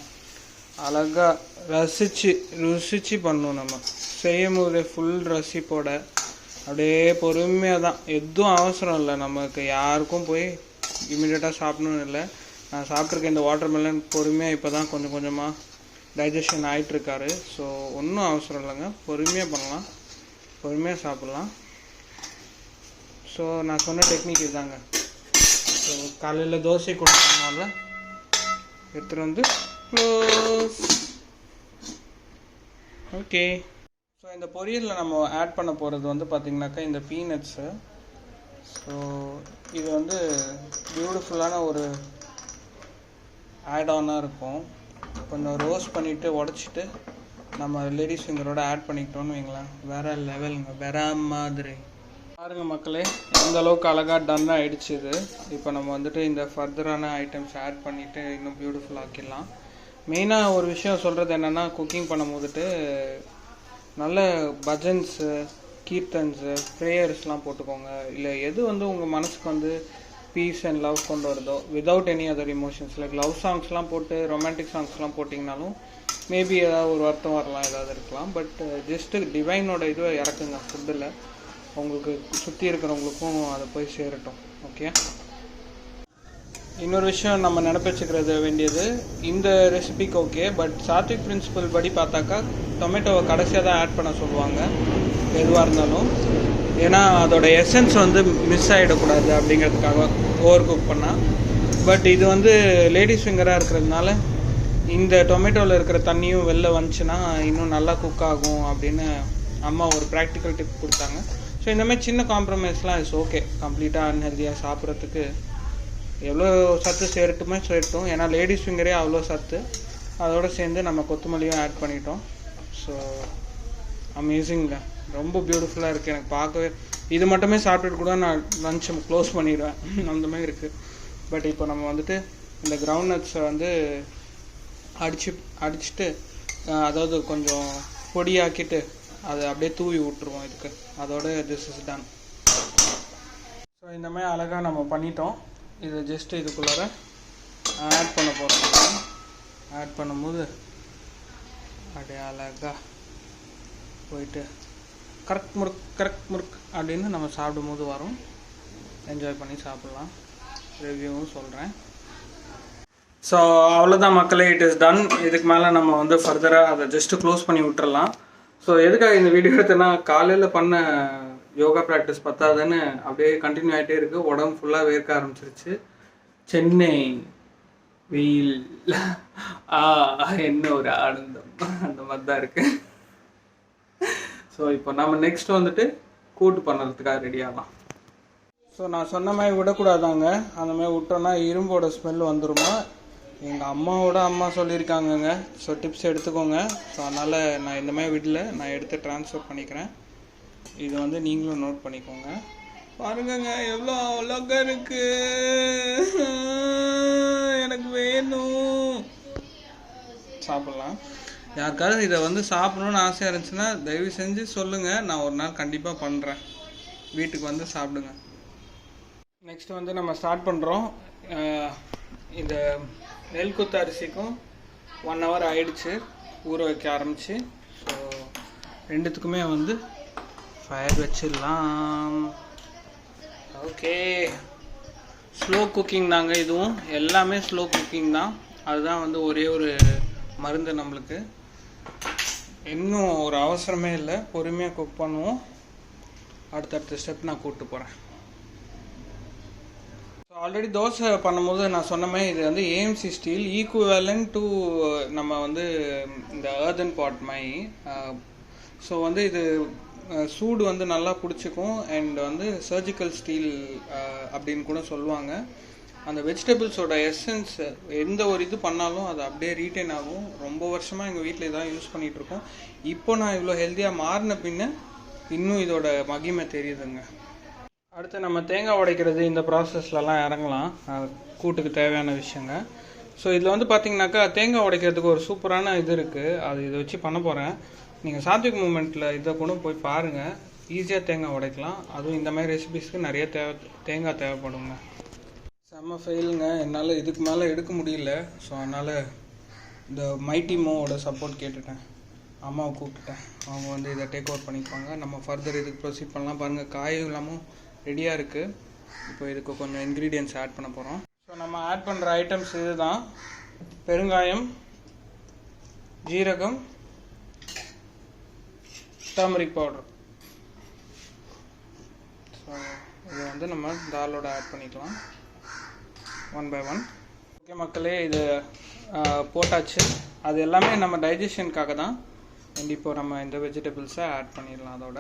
அழகாக ருசிச்சு பண்ணணும். நம்ம செய்யும் போது ஃபுல் ரசிப்போட அப்படியே பொறுமையாக தான், எதுவும் அவசரம் இல்லை நமக்கு, யாருக்கும் போய் இமீடியட்டாக சாப்பிடணும்னு இல்லை. நான் சாப்பிட்ருக்கேன் இந்த வாட்டர்மெலன் பொறுமையாக, இப்போ தான் கொஞ்சம் கொஞ்சமாக டைஜஷன் ஆகிட்டுருக்காரு. ஸோ ஒன்றும் அவசரம் இல்லைங்க, பொறுமையாக பண்ணலாம், பொறுமையாக சாப்பிட்லாம். ஸோ நான் சொன்ன டெக்னிக் இதுதாங்க. ஸோ காலையில் தோசை கொடுத்ததுனால எடுத்துகிட்டு வந்து க்ளோஸ். ஓகே, ஸோ இந்த பொரியலில் நம்ம ஆட் பண்ண போகிறது வந்து பார்த்திங்கனாக்கா இந்த பீனட்ஸு. ஸோ இது வந்து பியூட்டிஃபுல்லான ஒரு ஆட் ஆனாக இருக்கும். கொஞ்சம் ரோஸ்ட் பண்ணிவிட்டு உடச்சிட்டு நம்ம லேடிஸ் ஃபிங்கரோட ஆட் பண்ணிக்கிட்டோன்னு வைங்களேன், வேறு லெவலுங்க, வேற மாதிரி. பாருங்கள் மக்களே, எந்த அளவுக்கு அழகாக டன் ஆகிடுச்சு இது. இப்போ நம்ம வந்துட்டு இந்த ஃபர்தரான ஐட்டம்ஸ் ஆட் பண்ணிவிட்டு இன்னும் பியூட்டிஃபுல் ஆக்கிடலாம். மெயினாக ஒரு விஷயம் சொல்கிறது என்னென்னா, குக்கிங் பண்ணும் போதுட்டு நல்ல பஜன்ஸு, கீர்த்தன்ஸு, ப்ரேயர்ஸ்லாம் போட்டுக்கோங்க. இல்லை எது வந்து உங்கள் மனசுக்கு வந்து பீஸ் அண்ட் லவ் கொண்டு வருதோ, without any other emotions, like love சாங்ஸ்லாம் போட்டு ரொமான்டிக் சாங்ஸ்லாம் போட்டிங்கனாலும் மேபி ஏதாவது ஒரு வருத்தம் வரலாம், ஏதாவது இருக்கலாம். பட் ஜஸ்ட்டு டிவைனோட இதுவை இறக்குங்க ஃபுட்டில், உங்களுக்கு சுற்றி இருக்கிறவங்களுக்கும் அதை போய் சேரட்டும். ஓகே, இன்னொரு விஷயம் நம்ம நினைப்பச்சுக்கிறது வேண்டியது, இந்த ரெசிபிக்கு ஓகே, பட் சாத்விக் பிரின்சிபல் படி பார்த்தாக்கா டொமேட்டோவை கடைசியாக தான் ஆட் பண்ண சொல்லுவாங்க எதுவாக இருந்தாலும். ஏன்னா அதோட எசன்ஸ் வந்து மிஸ் ஆகிடக்கூடாது அப்படிங்கிறதுக்காக ஓவர் குக் பண்ணால். பட் இது வந்து லேடிஸ் ஃபிங்கராக இருக்கிறதுனால இந்த டொமேட்டோவில் இருக்கிற தண்ணியும் வெளில வந்துச்சுன்னா இன்னும் நல்லா குக் ஆகும் அப்படின்னு அம்மா ஒரு ப்ராக்டிக்கல் டிப் கொடுத்தாங்க. ஸோ இந்தமாதிரி சின்ன காம்ப்ரமைஸ்லாம் இட்ஸ் ஓகே. கம்ப்ளீட்டாக அன்ஹெல்தியாக சாப்பிட்றதுக்கு எவ்வளோ சத்து சேரட்டும். ஏன்னா லேடிஸ் ஃபிங்கரே அவ்வளோ சத்து, அதோடு சேர்ந்து நம்ம கொத்தமல்லியும் ஆட் பண்ணிட்டோம். ஸோ அமேசிங்க, ரொம்ப பியூட்டிஃபுல்லாக இருக்குது. எனக்கு பார்க்கவே, இது மட்டுமே சாப்பிட்டுட்டு கூட நான் லன்ச் க்ளோஸ் பண்ணிடுவேன், அந்த மாதிரி இருக்குது. பட் இப்போ நம்ம வந்துட்டு இந்த கிரவுண்ட் நட்ஸை வந்து அடிச்சுட்டு அதாவது கொஞ்சம் பொடியாக்கிட்டு அதை அப்படியே தூவி விட்டுருவோம் இதுக்கு, அதோட திஸ் இஸ் டன். ஸோ இந்த மாதிரி அழகாக நம்ம பண்ணிட்டோம். இது ஜஸ்ட்டு இதுக்குள்ளார ஆட் பண்ண போகிறோம். ஆட் பண்ணும்போது அப்படியே அழகாக போயிட்டு கரெக்ட் முறுக் அப்படின்னு நம்ம சாப்பிடும்போது வரும். என்ஜாய் பண்ணி சாப்பிட்லாம். ரிவ்யூவும் சொல்கிறேன். ஸோ அவ்வளோதான் மக்களே, இட் இஸ் டன். இதுக்கு மேலே நம்ம வந்து ஃபர்தராக அதை ஜஸ்ட்டு க்ளோஸ் பண்ணி விட்டுறலாம். ஸோ எதுக்காக இந்த வீடியோ எடுத்தேன்னா, காலையில் பண்ண யோகா ப்ராக்டிஸ் பத்தாதுன்னு அப்படியே கண்டினியூ ஆகிட்டே இருக்குது. உடம்பு ஃபுல்லாக வேர்க்க ஆரம்பிச்சிருச்சு. சென்னை வெயில் என்ன ஒரு ஆனந்தம், அந்த மாதிரி தான் இருக்குது. ஸோ இப்போ நம்ம நெக்ஸ்ட் வந்துட்டு கூட்டு பண்ணுறதுக்காக ரெடி ஆகலாம். ஸோ நான் சொன்ன மாதிரி விடக்கூடாதாங்க, அந்த மாதிரி விட்டோன்னா இரும்போட ஸ்மெல் வந்துடுமா. எங்கள் அம்மாவோட அம்மா சொல்லியிருக்காங்கங்க. ஸோ டிப்ஸ் எடுத்துக்கோங்க. ஸோ அதனால் நான் இந்த மாதிரி விடல, நான் எடுத்து ட்ரான்ஸ்ஃபர் பண்ணிக்கிறேன். இது வந்து நீங்களும் நோட் பண்ணிக்கோங்க. பாருங்கங்க எவ்வளோ அழகாக இருக்கு, எனக்கு வேணும். சாப்பிட்லாம். யாருக்காவது இதை வந்து சாப்பிடணுன்னு ஆசையாக இருந்துச்சுன்னா தயவு செஞ்சு சொல்லுங்கள், நான் ஒரு நாள் கண்டிப்பாக பண்ணுறேன். வீட்டுக்கு வந்து சாப்பிடுங்க. நெக்ஸ்ட்டு வந்து நம்ம ஸ்டார்ட் பண்ணுறோம். இந்த நெல் குத்து அரிசிக்கும் 1 hour ஆயிடுச்சு ஊற வைக்க ஆரம்பிச்சு. ஸோ ரெண்டுத்துக்குமே வந்து ஃபயர் வச்சிடலாம். ஓகே, ஸ்லோ குக்கிங் தாங்க இதுவும், எல்லாமே ஸ்லோ குக்கிங் தான். அதுதான் வந்து ஒரே ஒரு மருந்து நம்மளுக்கு. இன்னும் ஒரு அவசரமே இல்லை, பொறுமையாக குக் பண்ணுவோம். அடுத்தடுத்த ஸ்டெப் நான் கூப்பிட்டு போகிறேன். ஸோ ஆல்ரெடி தோசை பண்ணும்போது நான் சொன்ன மாதிரி இது வந்து ஏஎம்சி ஸ்டீல், ஈக்குவலன்ட் டு நம்ம வந்து இந்த ஏர்தன் பாட் மாதிரி. ஸோ வந்து இது சூடு வந்து நல்லா பிடிச்சிக்கும். அண்ட் வந்து சர்ஜிக்கல் ஸ்டீல் அப்படின்னு கூட சொல்லுவாங்க. அந்த வெஜிடபிள்ஸோட எசன்ஸ் எந்த ஒரு இது பண்ணாலும் அது அப்படியே ரீட்டைன் ஆகும். ரொம்ப வருஷமாக எங்கள் வீட்டில் இதான் யூஸ் பண்ணிகிட்ருக்கோம். இப்போ நான் இவ்வளோ ஹெல்த்தியாக மாறின பின்ன இன்னும் இதோட மகிமை தெரியுதுங்க. அடுத்து நம்ம தேங்காய் உடைக்கிறது, இந்த ப்ராசஸ்லலாம் இறங்கலாம். கூட்டுக்கு தேவையான விஷயங்க. ஸோ இதில் வந்து பார்த்திங்கனாக்கா தேங்காய் உடைக்கிறதுக்கு ஒரு சூப்பரான இது இருக்குது. அது இதை வச்சு பண்ண போகிறேன். நீங்கள் சாத்விக் மூமெண்ட்டில் இதை கூட போய் பாருங்கள். ஈஸியாக தேங்காய் உடைக்கலாம். அதுவும் இந்த மாதிரி ரெசிபிஸ்க்கு நிறைய தேங்காய் தேவைப்படுங்க. செம்ம ஃபெயிலுங்க, என்னால் இதுக்கு மேலே எடுக்க முடியல. ஸோ அதனால் இந்த மைட்டி மோவோட சப்போர்ட் கேட்டுட்டேன். அம்மாவை கூப்பிட்டேன். அவங்க வந்து இதை டேக் ஓவர் பண்ணிப்பாங்க. நம்ம ஃபர்தர் இதுக்கு ப்ரொசீட் பண்ணலாம். பாருங்கள், காயும் இல்லாமல் ரெடியாக இருக்குது. இப்போ இதுக்கு கொஞ்சம் இன்க்ரீடியன்ட்ஸ் ஆட் பண்ண போகிறோம். ஸோ நம்ம ஆட் பண்ணுற ஐட்டம்ஸ் இது தான்: பெருங்காயம், ஜீரகம், டர்மரிக் பவுடர். ஸோ இதை வந்து நம்ம தாலோட ஆட் பண்ணிக்கலாம் ஒன் பை ஒன். ஓகே மக்களே, இது போட்டாச்சு. அது எல்லாமே நம்ம டைஜஷனுக்காக தான். அண்ட் இப்போ நம்ம இந்த வெஜிடபிள்ஸை ஆட் பண்ணிடலாம். அதோட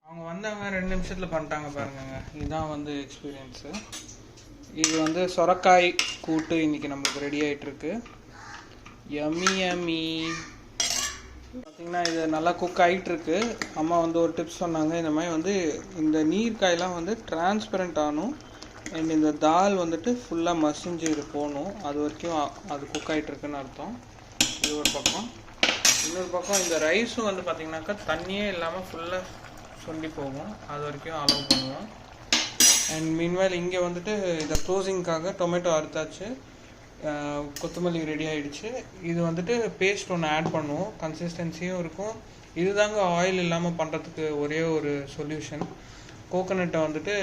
அவங்க வந்தாங்க, 2 நிமிஷத்தில் பண்ணிட்டாங்க பாருங்க. இதுதான் வந்து எக்ஸ்பீரியன்ஸு. இது வந்து சொரக்காய் கூட்டு இன்றைக்கி நம்மளுக்கு ரெடி ஆகிட்டுருக்கு. Yummy yummy. பார்த்திங்கன்னா இது நல்லா குக் ஆகிட்டுருக்கு. அம்மா வந்து ஒரு டிப்ஸ் சொன்னாங்க, இந்த மாதிரி வந்து இந்த நீர்க்காயெலாம் வந்து டிரான்ஸ்பரண்ட் ஆகணும். அண்ட் இந்த தால் வந்துட்டு ஃபுல்லாக மசிஞ்சு இது போகணும். அது வரைக்கும் அது குக் ஆகிட்டுருக்குன்னு அர்த்தம். இது ஒரு பக்கம். இன்னொரு பக்கம் இந்த ரைஸும் வந்து பார்த்திங்கனாக்கா தண்ணியே இல்லாமல் ஃபுல்லாக சுண்டி போகும். அது வரைக்கும் அலோவ் பண்ணுவோம். அண்ட் மீன்வேல் இங்கே வந்துட்டு இதை க்ளோசிங்காக டொமேட்டோ அறுத்தாச்சு, கொத்தமல்லி ரெடி ஆகிடுச்சு. இது வந்துட்டு பேஸ்ட் ஒன்று ஆட் பண்ணுவோம், கன்சிஸ்டன்சியும் இருக்கும். இதுதாங்க ஆயில் இல்லாமல் பண்ணுறதுக்கு ஒரே ஒரு சொல்யூஷன். கோகோனட்டை வந்துட்டு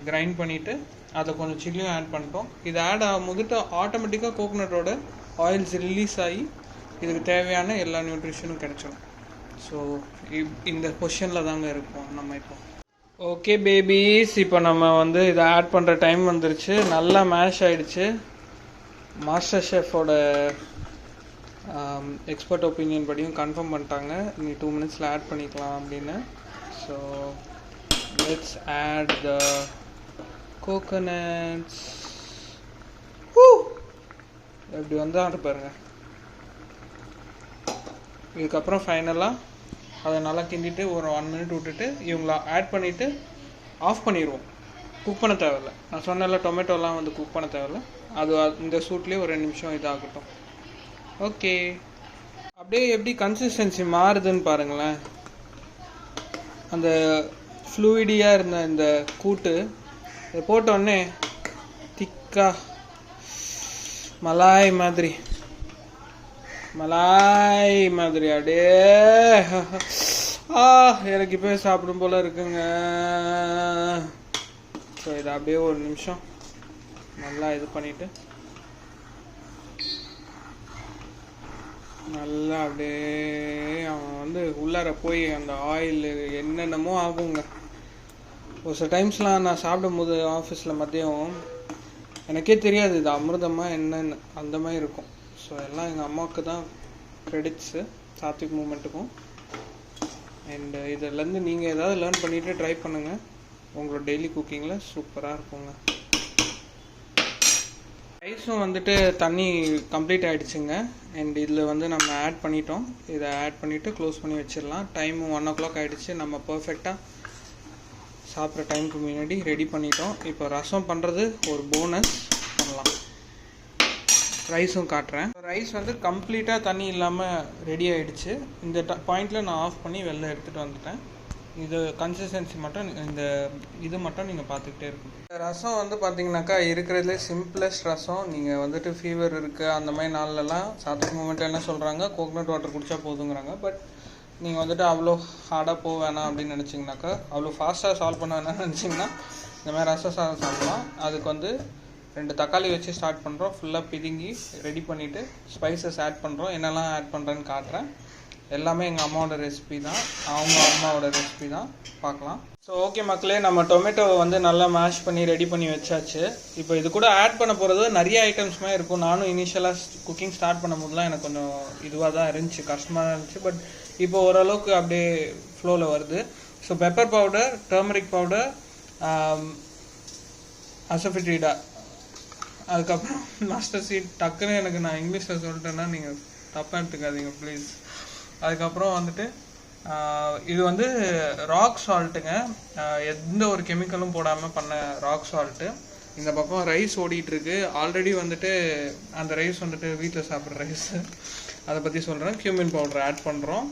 கிரைண்ட் பண்ணிவிட்டு அதை கொஞ்சம் சில்லியும் ஆட் பண்ணிட்டோம். இது ஆட் ஆகும்போது ஆட்டோமேட்டிக்காக கோகோனட்டோட ஆயில்ஸ் ரிலீஸ் ஆகி இதுக்கு தேவையான எல்லா நியூட்ரிஷனும் கிடைச்சிடும். ஸோ இந்த பொசிஷனில் தாங்க இருப்போம் நம்ம இப்போ. ஓகே பேபிஸ், இப்போ நம்ம வந்து இதை ஆட் பண்ணுற டைம் வந்துருச்சு. நல்லா மேஷ் ஆகிடுச்சு. மாஸ்டர் ஷெஃபோட எக்ஸ்பர்ட் ஒப்பீனியன் படியும் கன்ஃபார்ம் பண்ணிட்டாங்க, நீ 2 மினிட்ஸில் ஆட் பண்ணிக்கலாம் அப்படின்னு. So let's add the coconuts. எப்படி வந்தால் பாருங்க. இதுக்கப்புறம் ஃபைனலாக அதை நல்லா கிண்டிட்டு ஒரு 1 மினிட் விட்டுட்டு இவங்கள ஆட் பண்ணிவிட்டு ஆஃப் பண்ணிடுவோம். குக் பண்ண தேவையில்ல. நான் சொன்னல டொமேட்டோலாம் வந்து குக் பண்ண தேவையில்ல. அது இந்த சூட்லேயே ஒரு 2 நிமிஷம் இதாகட்டும். ஓகே, அப்படியே எப்படி கன்சிஸ்டன்சி மாறுதுன்னு பாருங்களேன். அந்த ஃப்ளூயிடியாக இருந்த இந்த கூட்டு இதை போட்டோடனே திக்கா மலாய் மாதிரி அப்படியே எனக்கு இப்போ சாப்பிடும் போல இருக்குங்க. ஸோ இதை அப்படியே ஒரு நிமிஷம் நல்லா இது பண்ணிட்டு நல்லா அப்படியே அவன் வந்து உள்ளார போய் அந்த ஆயில் என்னென்னமோ ஆகுங்க. ஒரு சில டைம்ஸ்லாம் நான் சாப்பிடும் போது ஆஃபீஸில் மதியம் எனக்கே தெரியாது இது அமிர்தமா என்னன்னு, அந்த மாதிரி இருக்கும். ஸோ எல்லாம் எங்கள் அம்மாவுக்கு தான் க்ரெடிட்ஸு, சாத்விக் மூமெண்ட்டுக்கும். அண்டு இதிலேருந்து நீங்கள் ஏதாவது லேர்ன் பண்ணிவிட்டு ட்ரை பண்ணுங்கள். உங்களோட டெய்லி குக்கிங்கில் சூப்பராக இருக்குங்க. ரைஸும் வந்துட்டு தண்ணி கம்ப்ளீட் ஆகிடுச்சுங்க. அண்ட் இதில் வந்து நம்ம ஆட் பண்ணிட்டோம். இதை ஆட் பண்ணிவிட்டு க்ளோஸ் பண்ணி வச்சிடலாம். டைமு 1 o'clock ஆகிடுச்சு. நம்ம பர்ஃபெக்டாக சாப்பிட்ற டைமுக்கு முன்னாடி ரெடி பண்ணிட்டோம். இப்போ ரசம் பண்ணுறது ஒரு போனஸ் பண்ணலாம். ரைஸும் காட்டுறேன். ரைஸ் வந்து கம்ப்ளீட்டாக தண்ணி இல்லாமல் ரெடி ஆகிடுச்சு. இந்த பாயிண்டில் நான் ஆஃப் பண்ணி வெளில எடுத்துகிட்டு வந்துட்டேன். இது கன்சிஸ்டன்சி மட்டும் இந்த இது மட்டும் நீங்கள் பார்த்துக்கிட்டே இருக்கணும். ரசம் வந்து பார்த்தீங்கன்னாக்கா இருக்கிறதுலே சிம்பிளஸ்ட் ரசம். நீங்கள் வந்துட்டு ஃபீவர் இருக்குது அந்த மாதிரி நாள்லலாம் சாத்விக் மூமெண்ட் என்ன சொல்கிறாங்க, கோகனட் வாட்டர் குடித்தா போதுங்கிறாங்க. பட் நீங்கள் வந்துட்டு அவ்வளோ ஹார்டாக போக வேணாம் அப்படின்னு நினச்சிங்கனாக்கா, அவ்வளோ ஃபாஸ்ட்டாக சால்வ் பண்ண வேணாம்னு நினச்சிங்கன்னா இந்த மாதிரி ரசம் சாதம் சாப்பிடலாம். அதுக்கு வந்து 2 தக்காளி வச்சு ஸ்டார்ட் பண்ணுறோம். ஃபுல்லாக பிதுங்கி ரெடி பண்ணிவிட்டு ஸ்பைசஸ் ஆட் பண்ணுறோம். என்னெல்லாம் ஆட் பண்ணுறேன்னு காட்டுறேன். எல்லாமே எங்கள் அம்மாவோட ரெசிபி தான், அவங்க அம்மாவோட ரெசிபி தான். பார்க்கலாம். ஸோ ஓகே மக்களே, நம்ம டொமேட்டோவை வந்து நல்லா மேஷ் பண்ணி ரெடி பண்ணி வச்சாச்சு. இப்போ இது கூட ஆட் பண்ண போகிறது நிறைய ஐட்டம்ஸ்மே இருக்கும். நானும் இனிஷியலாக குக்கிங் ஸ்டார்ட் பண்ணும்போதுலாம் எனக்கு கொஞ்சம் இதுவாக தான் இருந்துச்சு, கஷ்டமாக தான் இருந்துச்சு. பட் இப்போ ஓரளவுக்கு அப்படியே ஃப்ளோவில் வருது. So pepper powder, turmeric powder, asafoetida, அதுக்கப்புறம் மஸ்டர்ட் சீட். டக்குன்னு எனக்கு நான் இங்கிலீஷில் சொல்லிட்டேன்னா நீங்கள் தப்பாக எடுத்துக்காதீங்க ப்ளீஸ். அதுக்கப்புறம் வந்துட்டு இது வந்து ராக் சால்ட்டுங்க, எந்த ஒரு கெமிக்கலும் போடாமல் பண்ண ராக் சால்ட்டு. இந்த பக்கம் ரைஸ் ஓடிட்டுருக்கு. ஆல்ரெடி வந்துட்டு அந்த ரைஸ் வந்துட்டு வீட்டில் சாப்பிட்ற ரைஸு, அதை பற்றி சொல்கிறேன். கியூமின் பவுடர் ஆட் பண்ணுறோம்.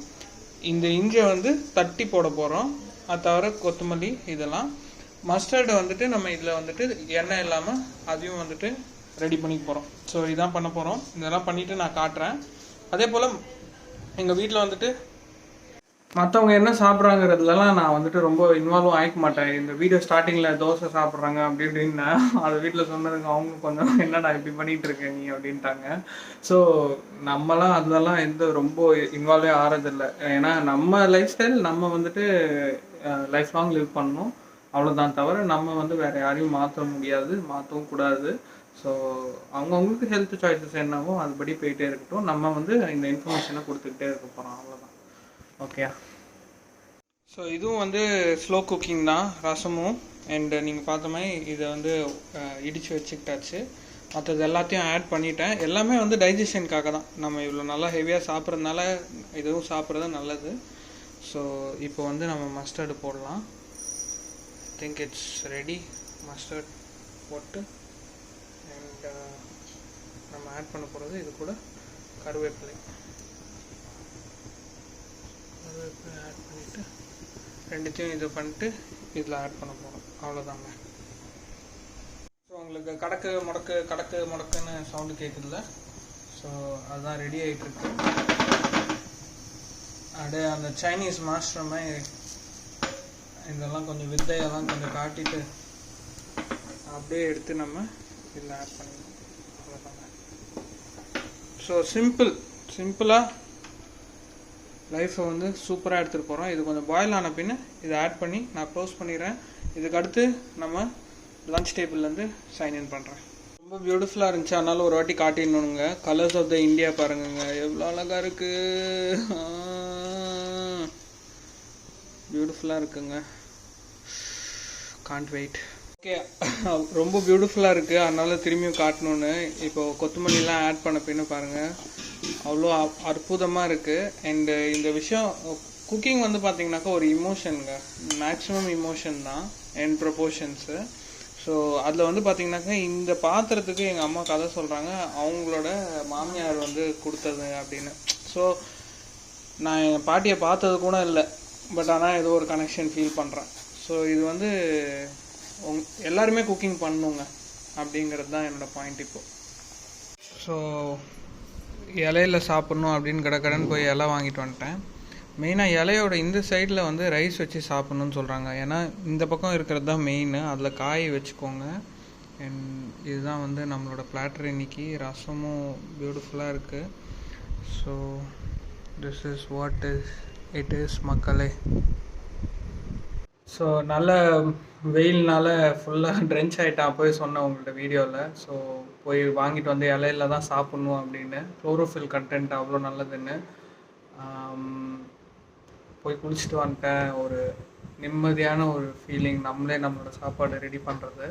இந்த இஞ்சியை வந்து தட்டி போட போகிறோம். அது தவிர கொத்தமல்லி இதெல்லாம். மஸ்டர்டு வந்துட்டு நம்ம இதில் வந்துட்டு எண்ணெய் இல்லாமல் அதையும் வந்துட்டு ரெடி பண்ணிக்க போகிறோம். ஸோ இதான் பண்ண போகிறோம். இதெல்லாம் பண்ணிவிட்டு நான் காட்டுறேன். அதே போல் எங்கள் வீட்டில் வந்துட்டு மற்றவங்க என்ன சாப்பிட்றாங்கிறதுலலாம் நான் வந்துட்டு ரொம்ப இன்வால்வ் ஆகிக்க மாட்டேன். இந்த வீடியோ ஸ்டார்டிங்கில் தோசை சாப்பிட்றாங்க அப்படி இப்படின்னு அது வீட்டில் சொன்னதுங்க அவங்க கொஞ்சம் என்னடா இப்படி பண்ணிகிட்டு இருக்க நீ அப்படின்ட்டாங்க. ஸோ நம்மலாம் அதெல்லாம் எந்த ரொம்ப இன்வால்வே ஆகிறதில்ல. ஏன்னா நம்ம லைஃப் ஸ்டைல் நம்ம வந்துட்டு லைஃப் லாங் லிவ் பண்ணணும் அவ்வளோதான். தவிர நம்ம வந்து வேறு யாரையும் மாற்ற முடியாது, மாற்றவும் கூடாது. ஸோ அவங்கவுங்களுக்கு ஹெல்த் சாய்ஸஸ் என்னவோ அதுபடி போயிட்டே இருக்கட்டும். நம்ம வந்து இந்த இன்ஃபர்மேஷனை கொடுத்துக்கிட்டே இருக்க போகிறோம், அவ்வளோதான். ஓகே. ஸோ இதுவும் வந்து ஸ்லோ குக்கிங் தான், ரசமும். அண்டு நீங்கள் பார்த்த மாதிரி இதை வந்து இடித்து வச்சுக்கிட்டாச்சு. மற்றது எல்லாத்தையும் ஆட் பண்ணிட்டேன். எல்லாமே வந்து டைஜஷனுக்காக தான். நம்ம இவ்வளோ நல்லா ஹெவியாக சாப்பிட்றதுனால இதுவும் சாப்பிட்றது நல்லது. ஸோ இப்போ வந்து நம்ம மஸ்டர்டு போடலாம். I think it's ready. Mustard போட்டு அண்ட் நம்ம ஆட் பண்ண போகிறது இது கூட கருவேப்பிலை ஆட் பண்ணிவிட்டு ரெண்டுத்தையும் இது பண்ணிட்டு இதில் ஆட் பண்ண போகிறோம், அவ்வளோதாங்க. ஸோ உங்களுக்கு கடக்கு முடக்குன்னு சவுண்டு கேட்குதுல்ல. ஸோ அதுதான் ரெடி ஆகிட்டுருக்கு. அப்படியே அந்த சைனீஸ் மாஸ்டர் மாதிரி இதெல்லாம் கொஞ்சம் வித்தையெல்லாம் கொஞ்சம் காட்டிட்டு அப்படியே எடுத்து நம்ம இதில் ஆட் பண்ணிடணும், அவ்வளோதாங்க. ஸோ சிம்பிளாக லைஃப்பை வந்து சூப்பராக எடுத்துகிட்டு போகிறோம். இது கொஞ்சம் பாயில் ஆன பின்ன இதை ஆட் பண்ணி நான் க்ளோஸ் பண்ணிடுறேன். இதுக்கு அடுத்து நம்ம லன்ச் டேபிள்லேருந்து சைன் இன் பண்ணுறேன். ரொம்ப பியூட்டிஃபுல்லாக இருந்துச்சு, அதனால ஒரு வாட்டி காட்டிடணுங்க. கலர்ஸ் ஆஃப் த இந்தியா பாருங்க, எவ்வளோ அழகாக இருக்குது, பியூட்டிஃபுல்லாக இருக்குங்க. Gantt wait. ஓகே, ரொம்ப பியூட்டிஃபுல்லாக இருக்குது, அதனால திரும்பியும் காட்டணுன்னு. இப்போது கொத்தமல்லிலாம் ஆட் பண்ண பின்னு பாருங்கள், அவ்வளோ அற்புதமாக இருக்குது. அண்டு இந்த விஷயம் குக்கிங் வந்து பார்த்திங்கனாக்கா ஒரு இமோஷனுங்க, மேக்ஸிமம் இமோஷன் தான் அண்ட் ப்ரொபோர்ஷன்ஸு. ஸோ அதில் வந்து பார்த்திங்கனாக்கா இந்த பாத்திரத்துக்கு எங்கள் அம்மா கதை சொல்கிறாங்க, அவங்களோட மாமியார் வந்து கொடுத்தது அப்படின்னு. ஸோ நான் என் பாட்டியை பார்த்தது கூட இல்லை, பட் ஆனால் ஏதோ ஒரு கனெக்ஷன் ஃபீல் பண்ணுறேன். ஸோ இது வந்து எல்லாருமே குக்கிங் பண்ணணுங்க அப்படிங்கிறது தான் என்னோடய பாயிண்ட் இப்போது. ஸோ இலையில சாப்பிட்ணும் அப்படின்னு கடன்னு போய் இலை வாங்கிட்டு வந்துட்டேன். மெயினாக இலையோட இந்த சைடில் வந்து ரைஸ் வச்சு சாப்பிட்ணுன்னு சொல்கிறாங்க. ஏன்னா இந்த பக்கம் இருக்கிறது தான் மெயின், அதில் காய் வச்சுக்கோங்க. அண்ட் இதுதான் வந்து நம்மளோட பிளாட்டர் இன்னைக்கு. ரசமும் பியூட்டிஃபுல்லாக இருக்குது. So this is what it is மக்களே. ஸோ நல்ல வெயில்னால ஃபுல்லாக ட்ரென்ச் ஆகிட்டான், போய் சொன்னேன் உங்கள்கிட்ட வீடியோவில். ஸோ போய் வாங்கிட்டு வந்து இலையில தான் சாப்பிட்ணும் அப்படின்னு, குளோரோஃபில் கண்டென்ட் அவ்வளோ நல்லதுன்னு போய் குளிச்சுட்டு வந்துட்டேன். ஒரு நிம்மதியான ஒரு ஃபீலிங், நம்மளே நம்மளோட சாப்பாடு ரெடி பண்ணுறது.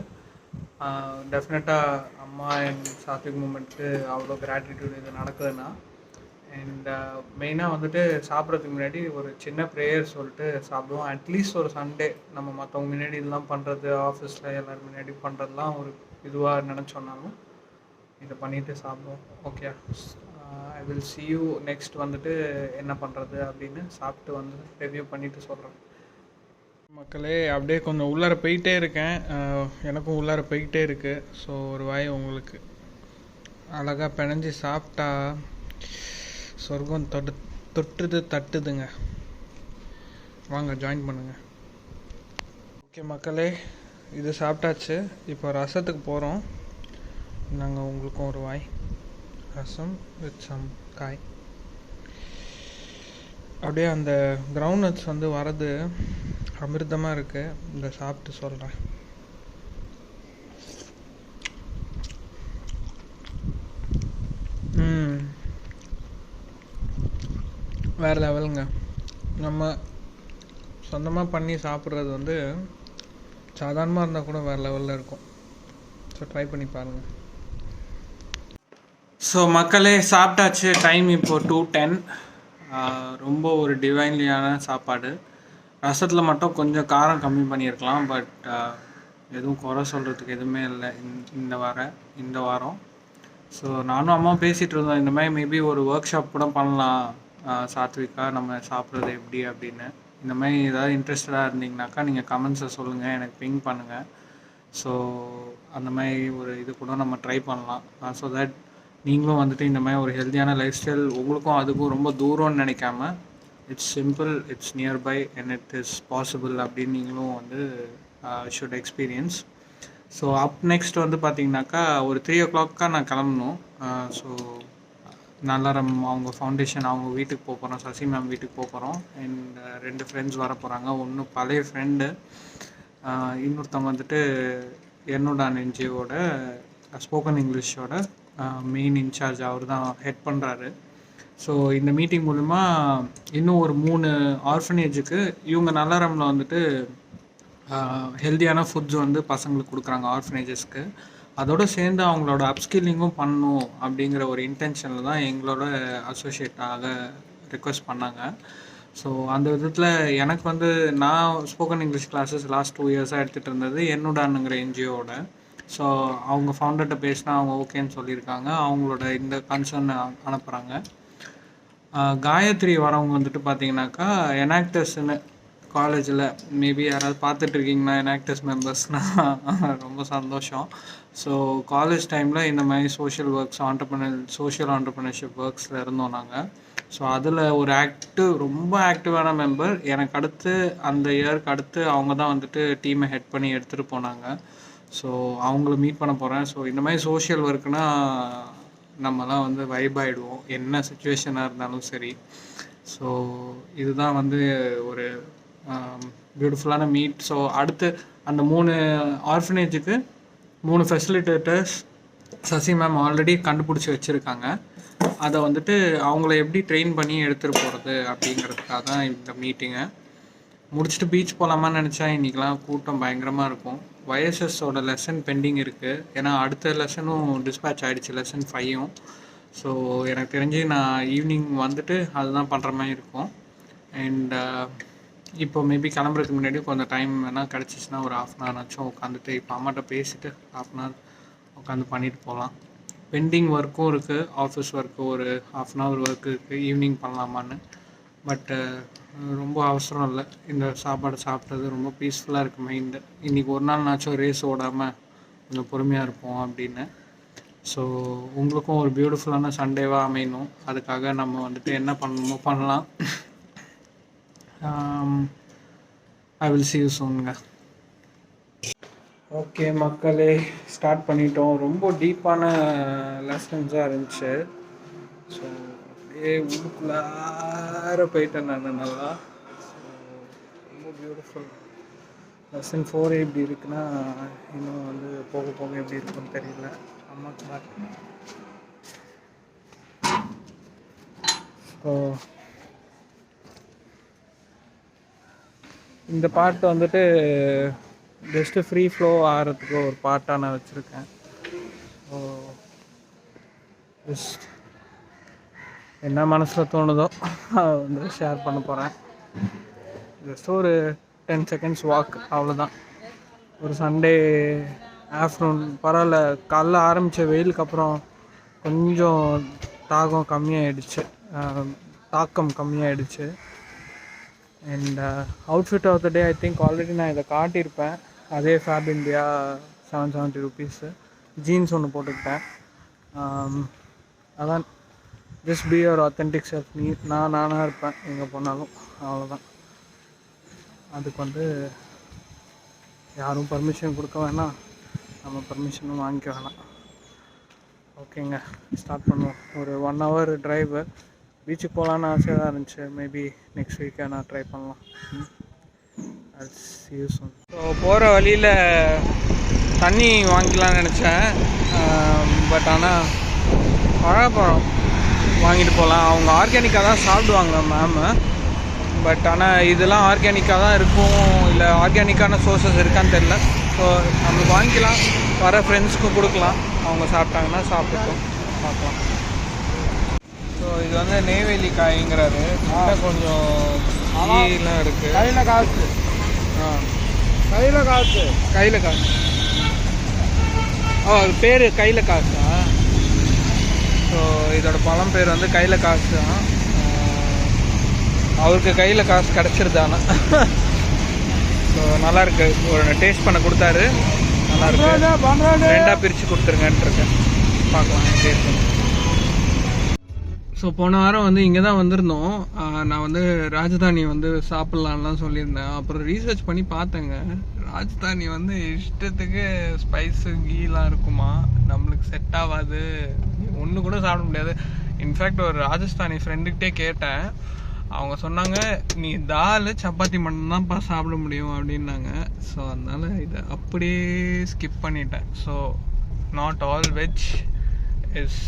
டெஃபினட்டாக அம்மா அண்ட் சாத்விக் மூமெண்ட்டுக்கு அவ்வளோ கிராட்டிடியூட் இது நடக்குதுன்னா. அண்ட் மெயினாக வந்துட்டு சாப்பிட்றதுக்கு முன்னாடி ஒரு சின்ன ப்ரேயர் சொல்லிட்டு சாப்பிடுவோம். அட்லீஸ்ட் ஒரு சண்டே நம்ம மற்றவங்க முன்னாடி இதெல்லாம் பண்ணுறது, ஆஃபீஸில் எல்லோரும் முன்னாடி பண்ணுறதுலாம் ஒரு இதுவாக நினச்சோன்னாலும் இதை பண்ணிவிட்டு சாப்பிடுவோம். Okay, I will see you next வந்துட்டு என்ன பண்ணுறது அப்படின்னு சாப்பிட்டு வந்து ரிவ்யூ பண்ணிவிட்டு சொல்கிறேன். மக்களே அப்படியே கொஞ்சம் உள்ளார போயிட்டே இருக்கேன், எனக்கும் உள்ளார போய்கிட்டே இருக்குது. ஸோ ஒரு வாய் உங்களுக்கு அழகாக பிணைஞ்சி சாப்பிட்டா சொர்க்கம் தட்டுதுங்க. வாங்க ஜாயின் பண்ணுங்க. ஓகே மக்களே, இது சாப்பிட்டாச்சு. இப்போ ரசத்துக்கு போகிறோம். நாங்கள் உங்களுக்கும் ஒரு வாய் ரசம் வித் சம் காய். அப்படியே அந்த கிரவுண்ட் நட்ஸ் வந்து வரது அமிர்தமாக இருக்குது. இதை சாப்பிட்டு சொல்கிறேன். வேறு லெவலுங்க. நம்ம சொந்தமாக பண்ணி சாப்பிட்றது வந்து சாதாரணமாக இருந்தால் கூட வேறு லெவலில் இருக்கும். ஸோ ட்ரை பண்ணி பாருங்கள். ஸோ மக்களே சாப்பிட்டாச்சு. டைம் இப்போது 2:10. ரொம்ப ஒரு டிவைன்லியான சாப்பாடு. ரசத்தில் மட்டும் கொஞ்சம் காரம் கம்மி பண்ணியிருக்கலாம், பட் எதுவும் குறை சொல்கிறதுக்கு எதுவுமே இல்லை இந்த வாரம். ஸோ நானும் அம்மா பேசிகிட்டு இருந்தோம், இந்த மாதிரி மேபி ஒரு ஒர்க் ஷாப் கூட பண்ணலாம் சாத்விகா, நம்ம சாப்பிட்றது எப்படி அப்படின்னு. இந்த மாதிரி ஏதாவது இன்ட்ரெஸ்டடாக இருந்தீங்கனாக்கா நீங்கள் கமெண்ட்ஸை சொல்லுங்கள், எனக்கு பிங் பண்ணுங்கள். ஸோ அந்த மாதிரி ஒரு இது கூட நம்ம ட்ரை பண்ணலாம். ஸோ தட் நீங்களும் வந்துட்டு இந்த மாதிரி ஒரு ஹெல்த்தியான லைஃப் ஸ்டைல் உங்களுக்கும் அதுக்கும் ரொம்ப தூரம்னு நினைக்காம it's simple, it's nearby and it is possible அப்படின்னு நீங்களும் வந்து ஷுட் எக்ஸ்பீரியன்ஸ். ஸோ நெக்ஸ்ட் வந்து பார்த்தீங்கன்னாக்கா ஒரு 3 o'clock நான் கிளம்பணும். ஸோ நல்லாரம் அவங்க ஃபவுண்டேஷன் அவங்க வீட்டுக்கு போக போகிறோம், சசி மேம் வீட்டுக்கு போக போகிறோம். அண்ட் 2 ஃப்ரெண்ட்ஸ் வர போகிறாங்க. ஒன்று பழைய ஃப்ரெண்டு, இன்னொருத்தவங்க வந்துட்டு என்னோட என்ஜிஓட ஸ்போக்கன் இங்கிலீஷோட மெயின் இன்சார்ஜ், அவர் தான் ஹெட் பண்ணுறாரு. ஸோ இந்த மீட்டிங் மூலிமா இன்னும் ஒரு 3 ஆர்ஃபனேஜுக்கு இவங்க நல்லாரமில் வந்துட்டு ஹெல்த்தியான ஃபுட்ஸ் வந்து பசங்களுக்கு கொடுக்குறாங்க ஆர்ஃபனேஜஸ்க்கு. அதோடு சேர்ந்து அவங்களோட அப்ஸ்கில்லிங்கும் பண்ணணும் அப்படிங்கிற ஒரு இன்டென்ஷனில் தான் எங்களோட அசோசியேட்டாக ரிக்வெஸ்ட் பண்ணாங்க. ஸோ அந்த விதத்தில் எனக்கு வந்து நான் ஸ்போக்கன் இங்கிலீஷ் கிளாஸஸ் லாஸ்ட் 2 இயர்ஸாக எடுத்துகிட்டு இருந்தது என்னோடங்கிற என்ஜிஓட. ஸோ அவங்க ஃபவுண்டர்கிட்ட பேசினா அவங்க ஓகேன்னு சொல்லியிருக்காங்க. அவங்களோட இந்த கன்சர்ன் அனுப்புகிறாங்க. காயத்ரி வரவங்க வந்துட்டு பார்த்தீங்கன்னாக்கா எனாக்டர்ஸ்னு காலேஜில் மேபி யாராவது பார்த்துட்ருக்கீங்கன்னா எனாக்டர்ஸ் மெம்பர்ஸ்னால் ரொம்ப சந்தோஷம். ஸோ காலேஜ் டைமில் இந்த மாதிரி சோஷியல் ஒர்க்ஸ் சோஷியல் ஆண்டர்ப்ரனர்ஷிப் ஒர்க்ஸில் இருந்தோம் நாங்கள். ஸோ அதில் ஒரு ரொம்ப ஆக்டிவான மெம்பர். எனக்கு அடுத்து அந்த இயருக்கு அடுத்து அவங்க தான் வந்துட்டு டீமை ஹெட் பண்ணி எடுத்துகிட்டு போனாங்க. ஸோ அவங்கள மீட் பண்ண போகிறேன். ஸோ இந்த மாதிரி சோஷியல் ஒர்க்குனால் நம்மலாம் வந்து வைப் ஆகிடுவோம் என்ன சுச்சுவேஷனாக இருந்தாலும் சரி. ஸோ இதுதான் வந்து ஒரு பியூட்டிஃபுல்லான மீட். ஸோ அடுத்து அந்த 3 ஆர்ஃபனேஜுக்கு 3 ஃபெசிலிட்டேட்டர்ஸ் சசி மேம் ஆல்ரெடி கண்டுபிடிச்சி வச்சுருக்காங்க. அதை வந்துட்டு அவங்கள எப்படி ட்ரெயின் பண்ணி எடுத்துகிட்டு போகிறது அப்படிங்கிறதுக்காக தான் இந்த மீட்டிங்கை முடிச்சுட்டு பீச் போகலாமான்னு நினச்சா இன்றைக்கெலாம் கூட்டம் பயங்கரமாக இருக்கும். YSSோட லெசன் பெண்டிங் இருக்குது. ஏன்னா அடுத்த லெசனும் டிஸ்பேட்ச் ஆகிடுச்சு, லெசன் 5. ஸோ எனக்கு தெரிஞ்சு நான் ஈவினிங் வந்துட்டு அதுதான் பண்ணுற மாதிரி இருக்கும். அண்ட் இப்போ மேபி கிளம்புறதுக்கு முன்னாடி கொஞ்சம் டைம் வேணால் கிடச்சிச்சின்னா ஒரு 1/2 hour ஆச்சும் உட்காந்துட்டு இப்போ அம்மாட்ட பேசிவிட்டு 1/2 hour உட்காந்து பண்ணிட்டு போகலாம். பெண்டிங் ஒர்க்கும் இருக்குது, ஆஃபீஸ் ஒர்க்கு ஒரு 1/2 hour ஒர்க்கு இருக்குது, ஈவினிங் பண்ணலாமான்னு. பட்டு ரொம்ப அவசரம் இல்லை. இந்த சாப்பாடு சாப்பிட்டது ரொம்ப பீஸ்ஃபுல்லாக இருக்குது மைண்டு. இன்றைக்கி ஒரு நாள் நாச்சும் ரேஸ் ஓடாமல் கொஞ்சம் பொறுமையாக இருப்போம் அப்படின்னு. ஸோ உங்களுக்கும் ஒரு பியூட்டிஃபுல்லான சண்டேவாக அமையணும். அதுக்காக நம்ம வந்துட்டு என்ன பண்ணணுமோ பண்ணலாம். ஐ வில் see you soonங்க. ஓகே மக்களே, ஸ்டார்ட் பண்ணிட்டோம். ரொம்ப டீப்பான லெசன்ஸாக இருந்துச்சு. ஸோ அப்படியே உள்ளுக்குள்ளார போயிட்டேன் நான் நல்லா. ரொம்ப பியூட்டிஃபுல். லெசன் 4 எப்படி இருக்குன்னா இன்னும் வந்து போக போக எப்படி இருக்குன்னு தெரியல. அம்மாக்கு பாருங்க. ஸோ இந்த பாட்டு வந்துட்டு ஜஸ்ட்டு ஃப்ரீ ஃப்ளோ ஆகிறதுக்கு ஒரு பாட்டாக நான் வச்சுருக்கேன். ஸோ ஜஸ்ட் என்ன மனசில் தோணுதோ வந்து ஷேர் பண்ண போகிறேன். ஜஸ்ட் ஒரு 10 seconds வாக், அவ்வளோதான். ஒரு சண்டே ஆஃப்டர்நூன் பரவாயில்ல. காலைல ஆரம்பித்த வெயிலுக்கு அப்புறம் கொஞ்சம் தாக்கம் கம்மியாயிடுச்சு. And outfit of the day I think already நான் இதை காட்டியிருப்பேன். அதே ஃபேப் இண்டியா 770 rupees ஜீன்ஸ் ஒன்று போட்டுக்கிட்டேன். அதான் just be your authentic self. நானாக இருப்பேன் எங்கே போனாலும், அவ்வளோதான். அதுக்கு வந்து யாரும் பர்மிஷன் கொடுக்க வேணாம், நம்ம பர்மிஷனும் வாங்கிக்க வேணாம். ஓகேங்க, ஸ்டார்ட் பண்ணுவோம். ஒரு 1 hour டிரைவு. பீச்சுக்கு போகலான்னு ஆசையாக தான் இருந்துச்சு. மேபி நெக்ஸ்ட் வீக்கை நான் ட்ரை பண்ணலாம். see you soon. ஸோ போகிற வழியில் தண்ணி வாங்கிக்கலான்னு நினச்சேன். பட் ஆனால் வாழைப்பழம் வாங்கிட்டு போகலாம். அவங்க ஆர்கானிக்காக தான் சாப்பிடுவாங்க மேமு. பட் ஆனால் இதெல்லாம் ஆர்கானிக்காக தான் இருக்கும், இல்லை ஆர்கானிக்கான சோர்ஸஸ் இருக்கான்னு தெரில. ஸோ நம்ம வாங்கிக்கலாம், வர ஃப்ரெண்ட்ஸ்க்கும் கொடுக்கலாம். அவங்க சாப்பிட்டாங்கன்னா சாப்பிட்டுக்கும் பார்க்கலாம். ஸோ இது வந்து நெய்வேலி காய்ங்கிறாரு. கொஞ்சம் ஈலாம் இருக்குது. கையில் காசு அது பேர் கையில் காசா? ஸோ இதோட பழம் பேர் வந்து கையில் காசு தான். அவருக்கு கையில் காசு கிடச்சிருதானா? ஸோ நல்லாயிருக்கு. ஒரு டேஸ்ட் பண்ண கொடுத்தாரு, நல்லாயிருக்கு. 2ஆக பிரித்து கொடுத்துருங்கன்ட்டு இருக்கேன். பார்க்கலாம் எப்படி இருக்கு. ஸோ போன வாரம் வந்து இங்கே தான் வந்திருந்தோம். நான் வந்து ராஜதானி வந்து சாப்பிட்லான்லாம் சொல்லியிருந்தேன். அப்புறம் ரீசர்ச் பண்ணி பார்த்தேங்க, ராஜதானி வந்து இஷ்டத்துக்கு ஸ்பைஸு கீலாம் இருக்குமா, நம்மளுக்கு செட் ஆகாது, ஒன்று கூட சாப்பிட முடியாது. இன்ஃபேக்ட் ஒரு ராஜஸ்தானி ஃப்ரெண்டுக்கிட்டே கேட்டேன், அவங்க சொன்னாங்க நீ தால் சப்பாத்தி மட்டும்தான்ப்பா சாப்பிட முடியும் அப்படின்னாங்க. ஸோ அதனால இதை அப்படியே ஸ்கிப் பண்ணிட்டேன். So not all veg is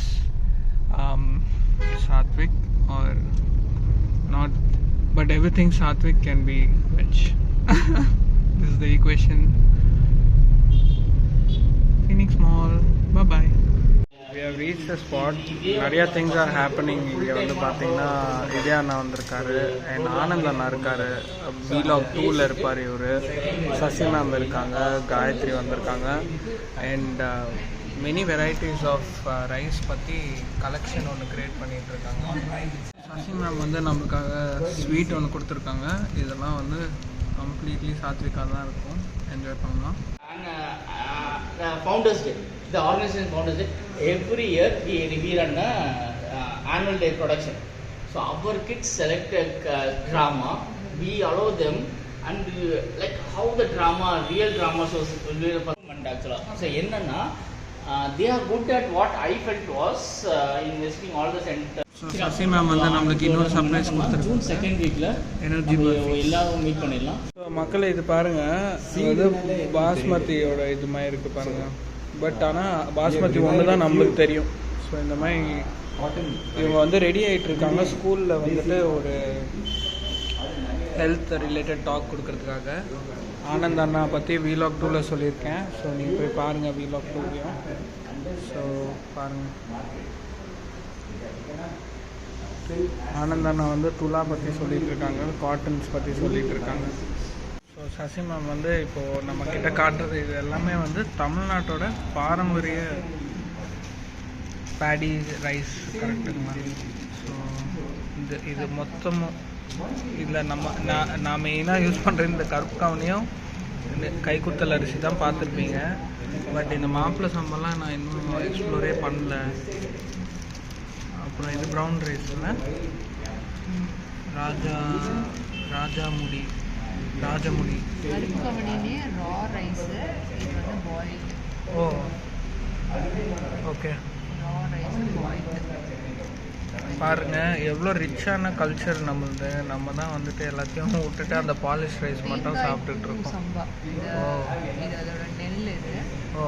Sattvic or not, but everything Sattvic can be veg. This is the equation. Phoenix Mall. Bye bye. We have reached the spot. நிறைய things are happening. இங்கே வந்து பார்த்தீங்கன்னா இதே அண்ணா வந்திருக்காரு, and Anand அண்ணா இருக்காரு, vlog 2ல இருப்பார் இவர், Sasi ma'am இருக்காங்க, காயத்ரி வந்திருக்காங்க, and many varieties of rice பற்றி கலெக்ஷன் ஒன்று க்ரியேட் பண்ணிகிட்டு இருக்காங்க. சசி மேம் வந்து நம்மளுக்காக ஸ்வீட் ஒன்று கொடுத்துருக்காங்க. இதெல்லாம் வந்து கம்ப்ளீட்லி சாத்விக்காக தான் இருக்கும், என்ஜாய் பண்ணலாம். Founders Day, the organization Founders Day, every year we run a annual day production. So our kids select a drama, we allow them, and like how the drama, real drama shows will be actually. So enna they are good at what I felt was in visiting all the center. So Sasi ma'am வந்து நம்மளுக்கு இன்னொரு surprise கொடுத்துருக்காங்க. Second வீக்ல energy எல்லாரும் meet பண்ணிடலாம். So மக்களை இது பாருங்க, இது பாஸ்மதியோட இது மாதிரி இருக்கு பாருங்க. பட் ஆனால் பாஸ்மதி ஒன்று தான் நம்மளுக்கு தெரியும். ஸோ இந்த மாதிரி இவங்க வந்து ரெடி ஆகிட்டு இருக்காங்க ஸ்கூலில் வந்துட்டு ஒரு ஹெல்த் ரிலேட்டட் டாக் கொடுக்கறதுக்காக. ஆனந்த் அண்ணா பற்றி vlog 2ல சொல்லியிருக்கேன். ஸோ நீங்கள் போய் பாருங்கள் vlog 2லையும். ஸோ பாருங்கள், ஆனந்த் அண்ணா வந்து துலா பற்றி சொல்லிகிட்டு இருக்காங்க, காட்டன்ஸ் பற்றி சொல்லிகிட்டு இருக்காங்க. ஸோ சசி மேம் வந்து இப்போது நம்ம கிட்ட காட்டுறது இது எல்லாமே வந்து தமிழ்நாட்டோட பாரம்பரிய பேடி ரைஸ், கரெக்டுங்களா? ஸோ இது மொத்தமும் இதில் நான் மெயினாக யூஸ் பண்ணுற இந்த கருப்பு கவனியும் இந்த கைக்குத்தல் அரிசி தான் பார்த்துருப்பீங்க. பட் இந்த மாப்பிள்ளை சம்பளம் நான் இன்னும் எக்ஸ்ப்ளோரே பண்ணல. அப்புறம் இது ப்ரௌன் ரைஸில் ராஜமுடி ஓ ஓகே. பாருங்க எவ்வளோ ரிச்சான கல்ச்சர் நம்மளுது. நம்ம தான் வந்துட்டு எல்லாத்தையும் விட்டுட்டு அந்த பாலிஷ் ரைஸ் மட்டும் சாப்பிட்டுட்டு இருக்கோம். ஓ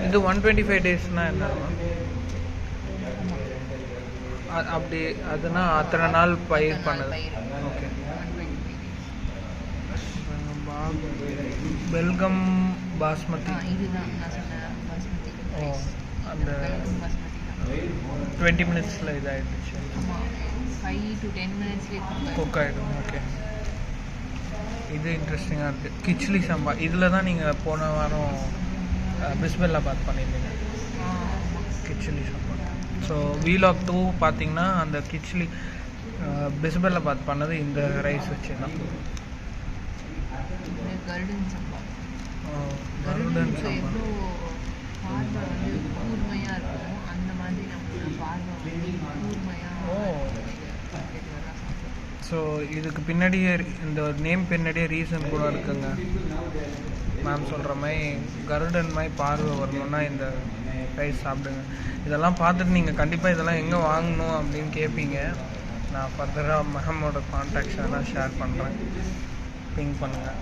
இது 125 டேஸ்னால் என்ன அப்படி? அதுனா அத்தனை நாள் பயிர் பண்ணது. ஓகே. பெல்கம் பாஸ்மதி. ஓ அந்த 20 மினிட்ஸில் இதாகிடுச்சு, 5 to 10 minutes குக் ஆகிடும். ஓகே, இது இன்ட்ரெஸ்டிங்காக இருக்குது. கிச்லி சம்பா, இதில் தான் நீங்கள் போன வாரம் பிஸ்மில்லாபாத் பண்ணியிருந்தீங்க, கிச்லி சம்பா. ஸோ vlog 2 பார்த்தீங்கன்னா அந்த கிச்லி பிஸ்மில்லாபாத் பண்ணது இந்த ரைஸ் வச்சு தான். கருடன் சம்பா. கருடன் சம்பா பார்வை வந்து கூர்மையாக இருக்கும், அந்த மாதிரி நம்மளோட பார்வை வந்து கூர்மையாக. ஸோ இதுக்கு பின்னாடியே இந்த நேம் பின்னாடியே ரீசன் கூட இருக்குங்க. மேம் சொல்கிற மாதிரி கருடன் மாதிரி பார்வை வரணுன்னா இந்த ரைஸ் சாப்பிடுங்க. இதெல்லாம் பார்த்துட்டு நீங்கள் கண்டிப்பாக இதெல்லாம் எங்கே வாங்கணும் அப்படின்னு கேட்பீங்க. நான் ஃபர்தராக மேமோட கான்டாக்ட்ஸ் எல்லாம் ஷேர் பண்ணுறேன், பிங்க் பண்ணுங்கள்.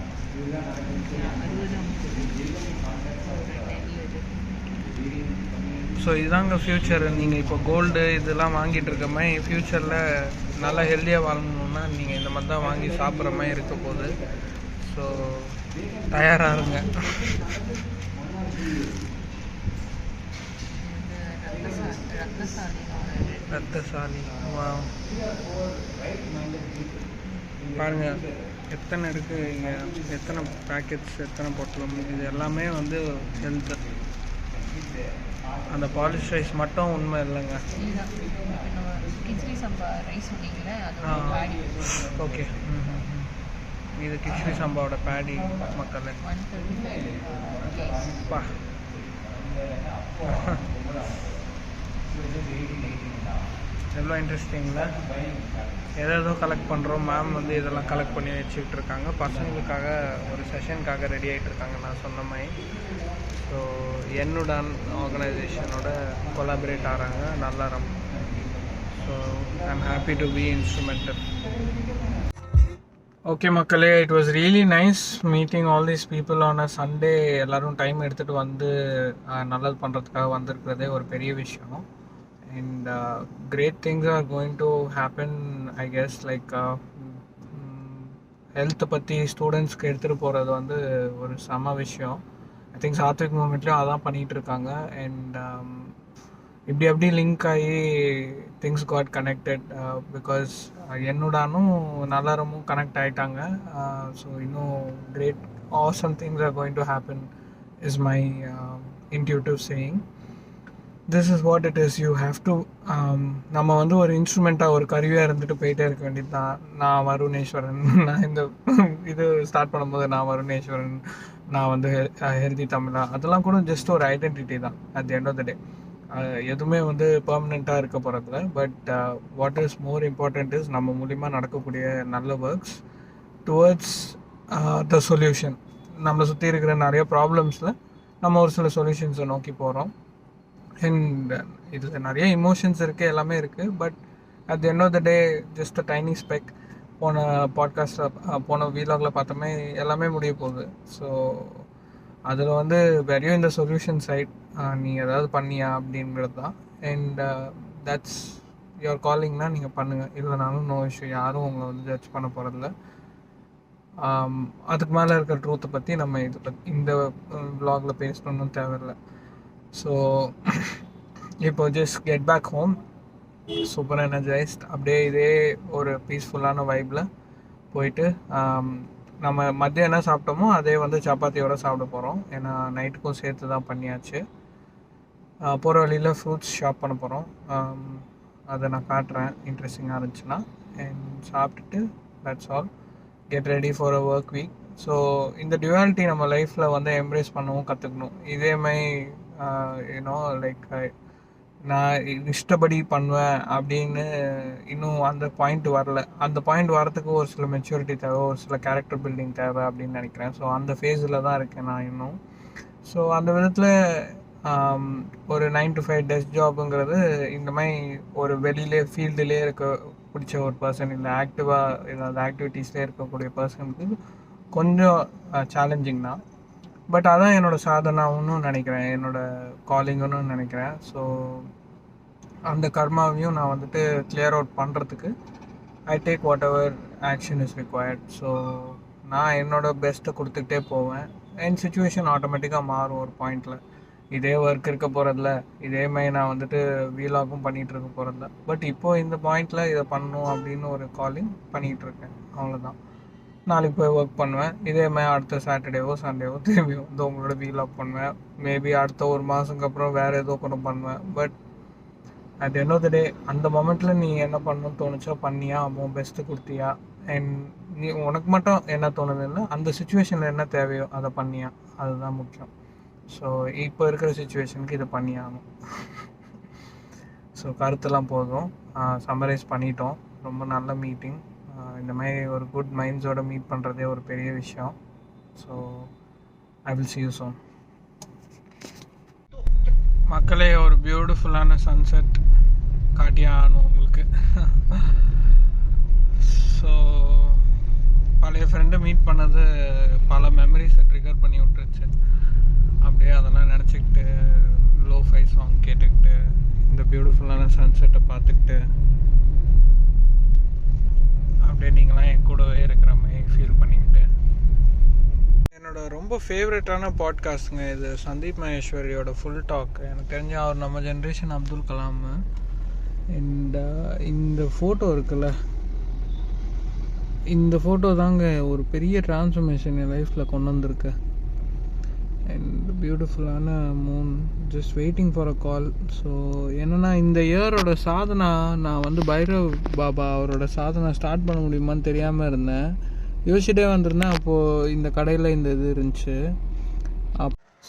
ஸோ இதுதாங்க ஃப்யூச்சர். நீங்கள் இப்போ கோல்டு இதெல்லாம் வாங்கிட்டு இருக்க மாதிரி ஃப்யூச்சரில் நல்லா ஹெல்த்தியாக வாழணுன்னா நீங்கள் இந்த மாதிரி தான் வாங்கி சாப்பிட்ற மாதிரி இருக்க போகுது. ஸோ தயாராக இருங்க. ரத்தசாலி வா பாருங்கள் எத்தனை இருக்குது இங்கே, எத்தனை பேக்கெட்ஸ், எத்தனை பொட்டலம். இது எல்லாமே வந்து ஹெல்த்து. அந்த பாலிஷ் ரைஸ் மட்டும் உண்மை இல்லைங்க. ஓகே, இது கிச்லி சம்பாவோட பேடி மக்கள். பா எவ்வளோ இன்ட்ரெஸ்டிங்கில் ஏதோ கலெக்ட் பண்ணுறோம். மேம் வந்து இதெல்லாம் கலெக்ட் பண்ணி வச்சுக்கிட்டு இருக்காங்க. பசங்களுக்காக ஒரு செஷனுக்காக ரெடி ஆகிட்டு இருக்காங்க நான் சொன்ன மாதிரி. ஸோ என்னுடன் ஆர்கனைசேஷனோட கொலாபரேட் ஆகிறாங்க Nallaram. So I'm happy to be instrumental. Okay மக்களே, it was really nice meeting all these people on a Sunday. எல்லோரும் டைம் எடுத்துகிட்டு வந்து நல்லது பண்ணுறதுக்காக வந்திருக்கிறதே ஒரு பெரிய விஷயம். And great things are going to happen I guess. Like ஹெல்த்தை பற்றி ஸ்டூடெண்ட்ஸ்க்கு எடுத்துகிட்டு போகிறது வந்து ஒரு செம விஷயம். ஐ திங்க் சாத்விக் மூமெண்ட்லேயும் அதான் பண்ணிகிட்டு இருக்காங்க. அண்ட் இப்படி லிங்க் ஆகி திங்ஸ் காட் கனெக்டட் பிகாஸ் என்னுடானும் நல்லாரமும் கனெக்ட் ஆகிட்டாங்க. ஸோ இன்னும் great awesome things are going to happen is my intuitive saying. This is what it is. You have to நம்ம வந்து ஒரு இன்ஸ்ட்ருமெண்ட்டாக ஒரு கருவியாக இருந்துட்டு போயிட்டே இருக்க வேண்டியது தான். நான் வருணேஸ்வரன், நான் இந்த இது ஸ்டார்ட் பண்ணும்போது நான் வருணேஸ்வரன், நான் வந்து ஹெல்தி தமிழா, அதெல்லாம் கூட ஜஸ்ட் ஒரு ஐடென்டிட்டி தான் at the end of the day. எதுவுமே வந்து பெர்மனெண்ட்டாக இருக்க போகிறதில்ல. But what is more important is நம்ம மூலிமா நடக்கக்கூடிய நல்ல ஒர்க்ஸ் டுவர்ட்ஸ் த சொல்யூஷன். நம்மளை சுற்றி இருக்கிற நிறைய ப்ராப்ளம்ஸில் நம்ம ஒரு சில சொல்யூஷன்ஸை நோக்கி போகிறோம். அண்ட் இதில் நிறைய இமோஷன்ஸ் இருக்குது, எல்லாமே இருக்குது. But at the end of the day just a tiny speck. போன பாட்காஸ்ட்டில் போன வீலாகில் பார்த்தோமே எல்லாமே முடிய போகுது. ஸோ அதில் வந்து வெறும் இந்த சொல்யூஷன் சைட் நீ ஏதாவது பண்ணியா அப்படின்றது தான். அண்ட் தட்ஸ் யுவர் காலிங்னா நீங்கள் பண்ணுங்கள், இல்லைனாலும் நோ இஷ்யூ. யாரும் உங்களை வந்து ஜட்ஜ் பண்ண போகிறதில்ல. அதுக்கு மேலே இருக்கிற ட்ரூத்தை பற்றி நம்ம இந்த வ்ளாகில் பேசணுன்னு தேவையில்லை. ஸோ இப்போ just get back home super energised. அப்படியே இதே ஒரு பீஸ்ஃபுல்லான வைப்பில் போயிட்டு நம்ம மதியம் என்ன சாப்பிட்டோமோ அதே வந்து சப்பாத்தியோடு சாப்பிட போகிறோம். ஏன்னா நைட்டுக்கும் சேர்த்து தான் பண்ணியாச்சு. போகிற வழியில் ஃப்ரூட்ஸ் ஷாப் பண்ண போகிறோம். அதை நான் காட்டுறேன் இன்ட்ரெஸ்டிங்காக இருந்துச்சுன்னா. அண்ட் சாப்பிட்டுட்டு that's all. Get ready for a work week. So இந்த டியூவாலிட்டி நம்ம லைஃப்பில் வந்து எம்ப்ரேஸ் பண்ணவும் கற்றுக்கணும். இதேமாதிரி யூனோ லைக் நான் இஷ்டப்படி பண்ணுவேன் அப்படின்னு இன்னும் அந்த பாயிண்ட் வரல. அந்த பாயிண்ட் வரத்துக்கு ஒரு சில மெச்சூரிட்டி தேவை, ஒரு சில கேரக்டர் பில்டிங் தேவை அப்படின்னு நினைக்கிறேன். ஸோ அந்த ஃபேஸில் தான் இருக்கேன் நான் இன்னும். ஸோ அந்த விதத்தில் ஒரு 9 to 5 டெஸ்க் ஜாபுங்கிறது இந்த மாதிரி ஒரு வெளியிலே ஃபீல்டுலேயே இருக்க பிடிச்ச ஒரு பர்சன், இல்லை ஆக்டிவாக ஏதாவது ஆக்டிவிட்டீஸ்லேயே இருக்கக்கூடிய பர்சனுக்கு கொஞ்சம் சேலஞ்சிங் தான். பட் அதான் என்னோடய சாதனாவுன்னு நினைக்கிறேன், என்னோடய காலிங்குன்னு நினைக்கிறேன். ஸோ அந்த கர்மாவையும் நான் வந்துட்டு கிளியர் அவுட் பண்ணுறதுக்கு I take what ever action is required. So நான் என்னோடய பெஸ்ட்டை கொடுத்துக்கிட்டே போவேன். அண்ட் சுச்சுவேஷன் ஆட்டோமேட்டிக்காக மாறும் ஒரு பாயிண்டில். இதே ஒர்க் இருக்க போகிறதில்ல, இதே மாதிரி நான் வந்துட்டு வீலாகும் பண்ணிகிட்டு இருக்க போகிறதில்ல. பட் இப்போது இந்த பாயிண்டில் இதை பண்ணணும் அப்படின்னு ஒரு காலிங் பண்ணிகிட்ருக்கேன், அவ்வளோதான். நாளைக்கு போய் ஒர்க் பண்ணுவேன். இதே மாதிரி அடுத்த சாட்டர்டேவோ சண்டேவோ திரும்பி வந்து உங்களோட வீலாக் பண்ணுவேன். மேபி அடுத்த ஒரு மாதத்துக்கு அப்புறம் வேறு ஏதோ கூட பண்ணுவேன். But at the end of the day அந்த மொமெண்ட்டில் நீ என்ன பண்ணணும்னு தோணுச்சோ பண்ணியா, உன் பெஸ்ட்டு கொடுத்தியா, அண்ட் நீ உனக்கு மட்டும் என்ன தோணுதுன்னா அந்த சுச்சுவேஷனில் என்ன தேவையோ அதை பண்ணியா, அதுதான் முக்கியம். ஸோ இப்போ இருக்கிற சுச்சுவேஷனுக்கு இதை பண்ணியாகணும். ஸோ கருத்தெல்லாம் போதும், சம்மரைஸ் பண்ணிட்டோம். ரொம்ப நல்ல மீட்டிங். இந்த மாதிரி ஒரு குட் மைண்ட்ஸோடு மீட் பண்ணுறதே ஒரு பெரிய விஷயம். So I will see you soon. மக்களே, ஒரு பியூட்டிஃபுல்லான சன்செட் காட்டியாகணும் உங்களுக்கு. ஸோ பழைய ஃப்ரெண்டை மீட் பண்ணது பல மெமரிஸை ட்ரிகர் பண்ணி விட்டுருச்சு. அப்படியே அதெல்லாம் நினச்சிக்கிட்டு லோ-ஃபை சாங் கேட்டுக்கிட்டு இந்த பியூட்டிஃபுல்லான சன்செட்டை பார்த்துக்கிட்டு அப்படியே நீங்களாம் என் கூடவே இருக்கிற மாதிரி ஃபீல் பண்ணிக்கிட்டு. என்னோட ரொம்ப ஃபேவரட்டான பாட்காஸ்ட்டுங்க இது, சந்தீப் மகேஸ்வரியோட ஃபுல் டாக். எனக்கு தெரிஞ்ச அவர் நம்ம ஜென்ரேஷன் அப்துல் கலாம். இந்த ஃபோட்டோ இருக்குல்ல, இந்த ஃபோட்டோ தாங்க ஒரு பெரிய டிரான்ஸ்ஃபர்மேஷன் என் லைஃப்பில் கொண்டு வந்திருக்கு. அண்ட் பியூட்டிஃபுல்லான Moon just waiting for a call. So என்னென்னா இந்த இயரோட சாதனை நான் வந்து பைரவ் பாபா அவரோட சாதனை ஸ்டார்ட் பண்ண முடியுமான்னு தெரியாமல் இருந்தேன், யோசிச்சுட்டே வந்திருந்தேன். அப்போது இந்த கடையில் இந்த இது இருந்துச்சு.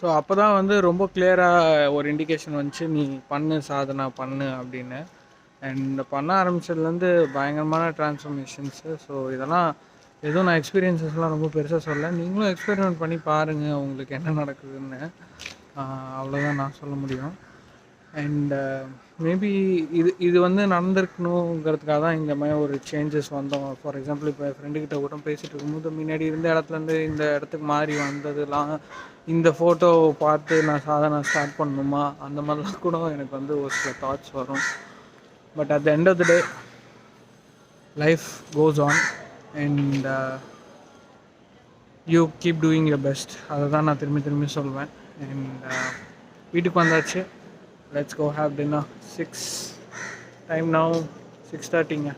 ஸோ அப்போ தான் வந்து ரொம்ப கிளியராக ஒரு இண்டிகேஷன் வந்துச்சு, நீ பண்ணு சாதனா பண்ணு அப்படின்னு. அண்ட் பண்ண ஆரம்பிச்சதுலேருந்து பயங்கரமான ட்ரான்ஸ்ஃபர்மேஷன்ஸு. ஸோ இதெல்லாம் எதுவும் நான் எக்ஸ்பீரியன்ஸஸ்லாம் ரொம்ப பெருசாக சொல்லலை, நீங்களும் எக்ஸ்பெரிமெண்ட் பண்ணி பாருங்கள் உங்களுக்கு என்ன நடக்குதுன்னு. அவ்வளோதான் நான் சொல்ல முடியும். அண்ட் மேபி இது வந்து நடந்திருக்கணுங்கிறதுக்காக தான் இந்த மாதிரி ஒரு சேஞ்சஸ் வந்தோம். ஃபார் எக்ஸாம்பிள் இப்போ என் ஃப்ரெண்டுக்கிட்ட கூட பேசிகிட்டு இருக்கும்போது முன்னாடி இருந்த இடத்துலேருந்து இந்த இடத்துக்கு மாறி வந்ததுலாம், இந்த ஃபோட்டோ பார்த்து நான் சாதனை ஸ்டார்ட் பண்ணணுமா அந்த மாதிரிலாம் கூட எனக்கு வந்து ஒரு சில தாட்ஸ் வரும். But at the end of the day life goes on and you keep doing your best. அதை தான் நான் திரும்பி சொல்வேன். அண்ட் வீட்டுக்கு வந்தாச்சு, let's go have dinner. 6 time now, 6:30ங்க,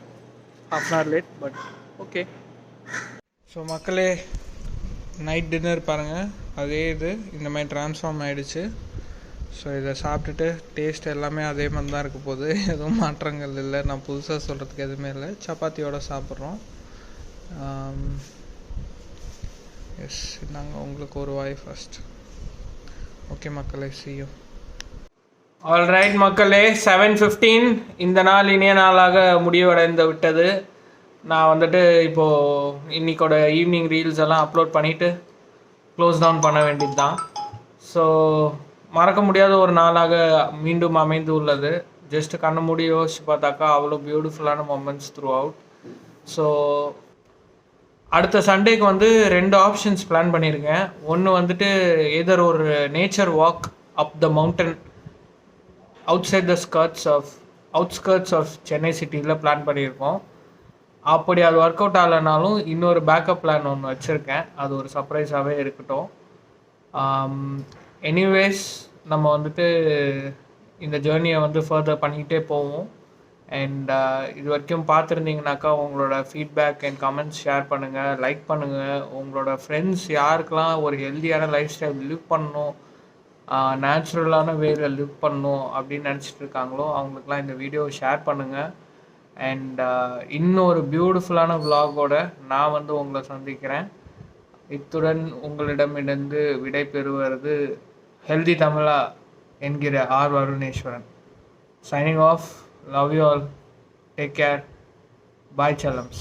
half an hour late but okay. So மக்களே, night dinner பாருங்கள், அதே இது இந்த மாதிரி ட்ரான்ஸ்ஃபார்ம் ஆகிடுச்சு. ஸோ இதை சாப்பிட்டுட்டு டேஸ்ட் எல்லாமே அதே மாதிரி தான் இருக்க போகுது, எதுவும் மாற்றங்கள் இல்லை. நான் புதுசாக சொல்கிறதுக்கு எதுவுமே இல்லை. சப்பாத்தியோடு சாப்பிட்றோம். எஸ், நாங்கள் உங்களுக்கு ஒரு வாய் ஃபர்ஸ்ட். ஓகே மக்களே, see you. ஆல்ரைட் மக்களே, 7:15 இந்த நாள் இனிய நாளாக முடிவடைந்து விட்டது. நான் வந்துட்டு இப்போது இன்றைக்கோட ஈவினிங் ரீல்ஸ் எல்லாம் அப்லோட் பண்ணிவிட்டு க்ளோஸ் டவுன் பண்ண வேண்டியது தான். ஸோ மறக்க முடியாத ஒரு நாளாக மீண்டும் அமைந்து உள்ளது. ஜஸ்ட் கண்ணை மூடி யோசிச்சு பார்த்தாக்கா அவ்வளோ பியூட்டிஃபுல்லான மொமெண்ட்ஸ் த்ரூ அவுட். ஸோ அடுத்த சண்டேக்கு வந்து 2 ஆப்ஷன்ஸ் பிளான் பண்ணியிருக்கேன். ஒன்று வந்துட்டு எதர் ஒரு nature walk up the mountain outside the outskirts of Chennai சிட்டியில் பிளான் பண்ணியிருக்கோம். அப்படி அது ஒர்க் அவுட் ஆகலைனாலும் இன்னொரு பேக்கப் பிளான் ஒன்று வச்சுருக்கேன், அது ஒரு சர்ப்ரைஸாகவே இருக்கட்டும். எனிவேஸ், நம்ம வந்துட்டு இந்த ஜேர்னியை வந்து ஃபர்தர் பண்ணிக்கிட்டே போவோம். அண்ட் இது வரைக்கும் பார்த்துருந்தீங்கனாக்கா உங்களோட ஃபீட்பேக் அண்ட் கமெண்ட்ஸ் ஷேர் பண்ணுங்கள், லைக் பண்ணுங்கள். உங்களோட ஃப்ரெண்ட்ஸ் யாருக்கெல்லாம் ஒரு ஹெல்த்தியான லைஃப் ஸ்டைல் லிவ் பண்ணணும், நேச்சுரலான வேல லிவ் பண்ணணும் அப்படின்னு நினச்சிட்டு இருக்காங்களோ அவங்களுக்குலாம் இந்த வீடியோவை ஷேர் பண்ணுங்கள். அண்ட் இன்னொரு பியூட்டிஃபுல்லான விலாகோட நான் வந்து உங்களை சந்திக்கிறேன். இத்துடன் உங்களிடமிருந்து விடை பெறுவது ஹெல்தி தமிழா என்கிற R Varuneswaran. Signing off. Love you all. Take care. Bye, Chalams.